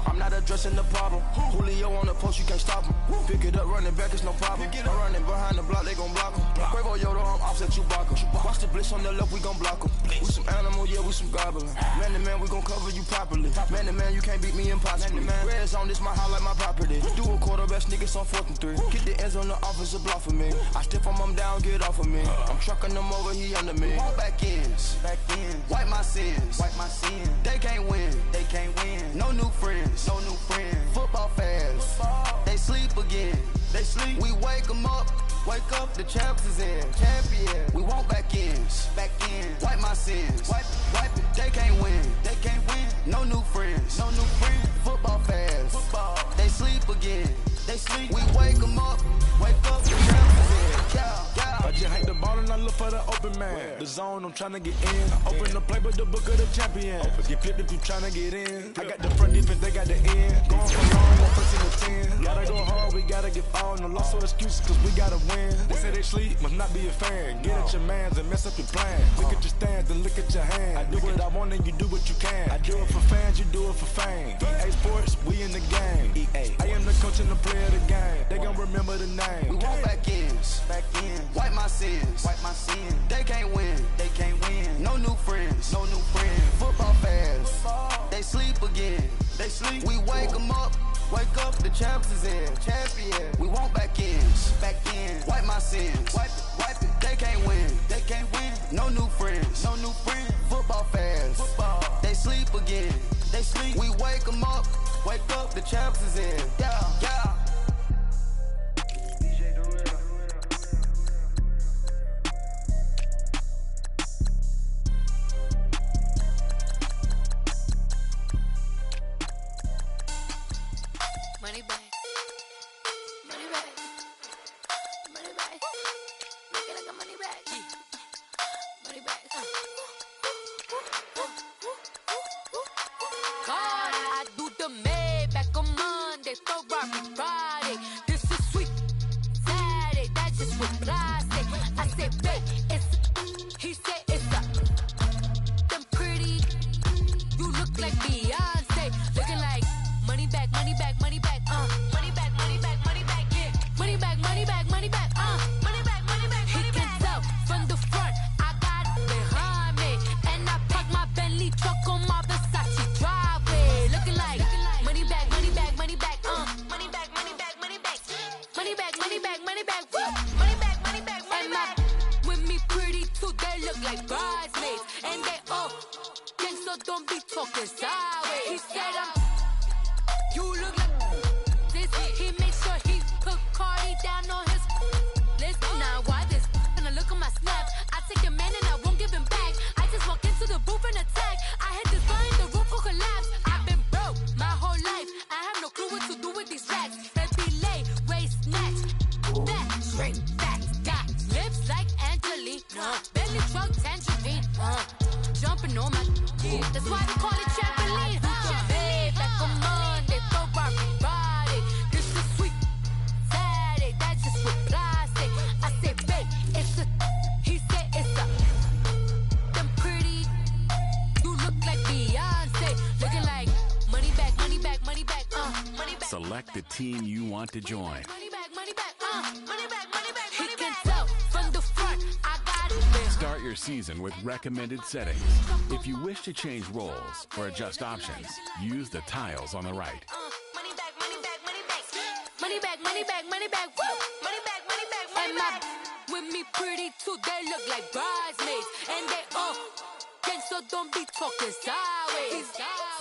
[SPEAKER 12] I'm not addressing the problem. Julio on the post, you can't stop him. Pick it up, running back, it's no problem. I'm running behind the block, they gon' block him. Quavo Yoda, I'm offset Chewbacca. Watch the blitz on the left, we gon' block him. We some animal, yeah, we some goblin. Man to man, we gon' cover you properly. Man to man, you can't beat me impossibly. Reds on this, my house like my property. Do a quarterback, sneak us on 4th and 3. Get the ends on the offensive block for me. I step on them down, get off of me. I'm trucking them over, he under me. Want back ends, wipe my sins, They can't win, No new friends, Football fans, they sleep again, We wake them up, the champs is in, We want back ends, wipe my sins, wipe it. They can't win, No new friends, Football fans, they sleep again, They sleep, we wake them up, the champs is in.
[SPEAKER 13] I just hate the ball and I look for the open man. The zone, I'm tryna get in. Open the playbook, the book of the champion. Get flipped if you tryna get in. I got the front defense, they got the end. Going for long, one person to 10. Gotta go hard, we gotta give all. No loss or excuses, cause we gotta win. They say they sleep, must not be a fan. Get at your mans and mess up your plan. Look at your stands and look at your hand. I do what I want and you do what you can. I do it for fans, you do it for fame. EA Sports, we in the game. EA. I am the coach and the player of the game. They gon' remember the name.
[SPEAKER 12] We want back ends. Wipe my sins. They can't win. No new friends. Football fans. They sleep again. We wake them up. The champs is in. Champion. We want back ends. Wipe my sins. Wipe it. They can't win. No new friends. Football fans. They sleep again. We wake them up. The champs is in. Yeah.
[SPEAKER 14] Select the team you want to join. Start your season with recommended settings. If you wish to change roles or adjust options, use the tiles on the right.
[SPEAKER 15] With me pretty too, they look like bridesmaids. And they all gang, so don't be talking sideways.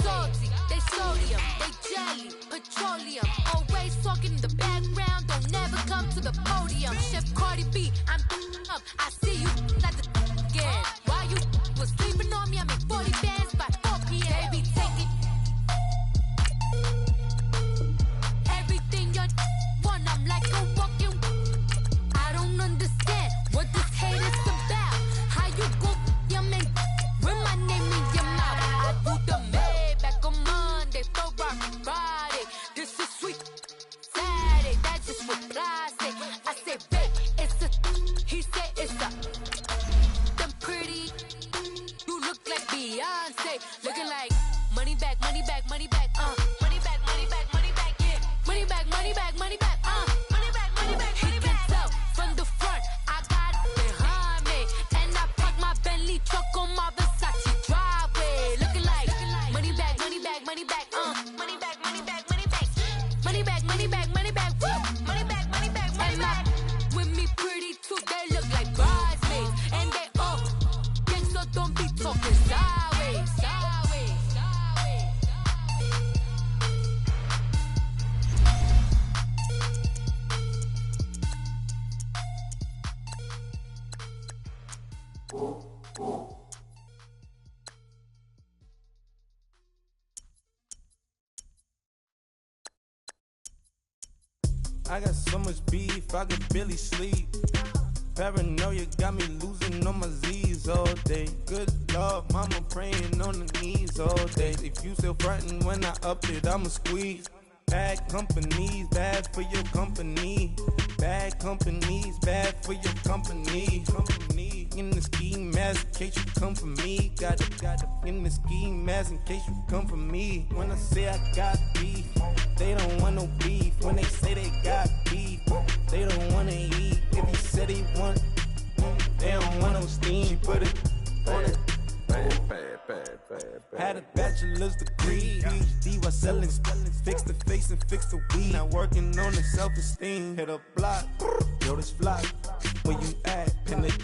[SPEAKER 15] Salty, they sodium, they jelly, petroleum. Always talking in the background, don't never come to the podium. Chef Cardi B, I'm up, I see you like the again. Why you was sleeping on me, I make 40 bands by 4 p.m. Baby, take it. Everything you want, I'm like a walking. I don't understand what this hate is about. How you go your man with my name in your mouth? I do the Maybach on Monday, Friday. This is sweet Saturday, that's just what plastic. I say, babe, it's a. He said it's a. Them pretty, you look like Beyonce, looking like money back, money back, money back, money back, money back, money back, yeah, money back, money back, money back, money back, money back. He can tell from the front, I got it behind me, and I park my Bentley truck on my Versace driveway, looking like money back, money back, money back, money back, money back, money back, money back, money back, money back, money back, money back, money back. With me pretty too, they look like bridesmaids, and they all gang, so don't be talking sideways, sideways, sideways.
[SPEAKER 16] I got so much beef, I could barely sleep. Paranoia got me losing on my Z's all day. Good Lord, mama praying on the knees all day. If you still frontin' when I up it, I'ma squeeze. Bad companies, bad for your company. Bad companies, bad for your company. Company in the ski mask in case you come for me. Got it in the ski mask in case you come for me. When I say I got beef, they don't want no beef. When they say they got beef, they don't wanna eat. If he said he want, they don't want no steam. She put it on it. Had a bachelor's degree, PhD while selling, fix the face and fix the weed. Now working on the self-esteem. Hit a block, yo this fly. Where you at? Pin it.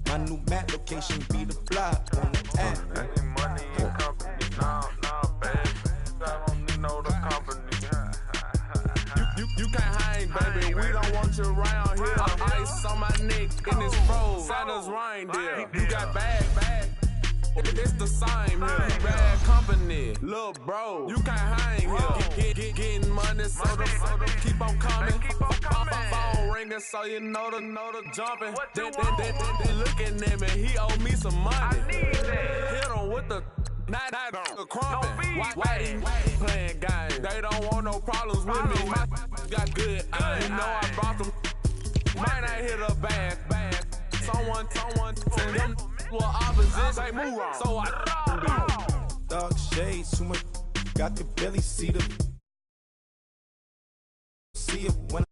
[SPEAKER 16] My new map location be the block on the app.
[SPEAKER 17] Money and company, nah, baby. I don't need no the company.
[SPEAKER 18] You can't hang, baby. We don't want you around here. Ice on my neck in this fro. Santa's reindeer. You got bad. It's the same here. Bad company, little bro. You can't hang here. Getting money, so the keep on coming. Phone ringing, so you know the jumping. They looking at me. He owe me some money. Hit him with the. Not the crumpin'. Why they playing games? They don't want no problems with me. My got good. You know I brought them. Might not hit a bag. Someone send them well opposition. They move wrong. So I
[SPEAKER 16] dark shades, too much. Got the belly see it when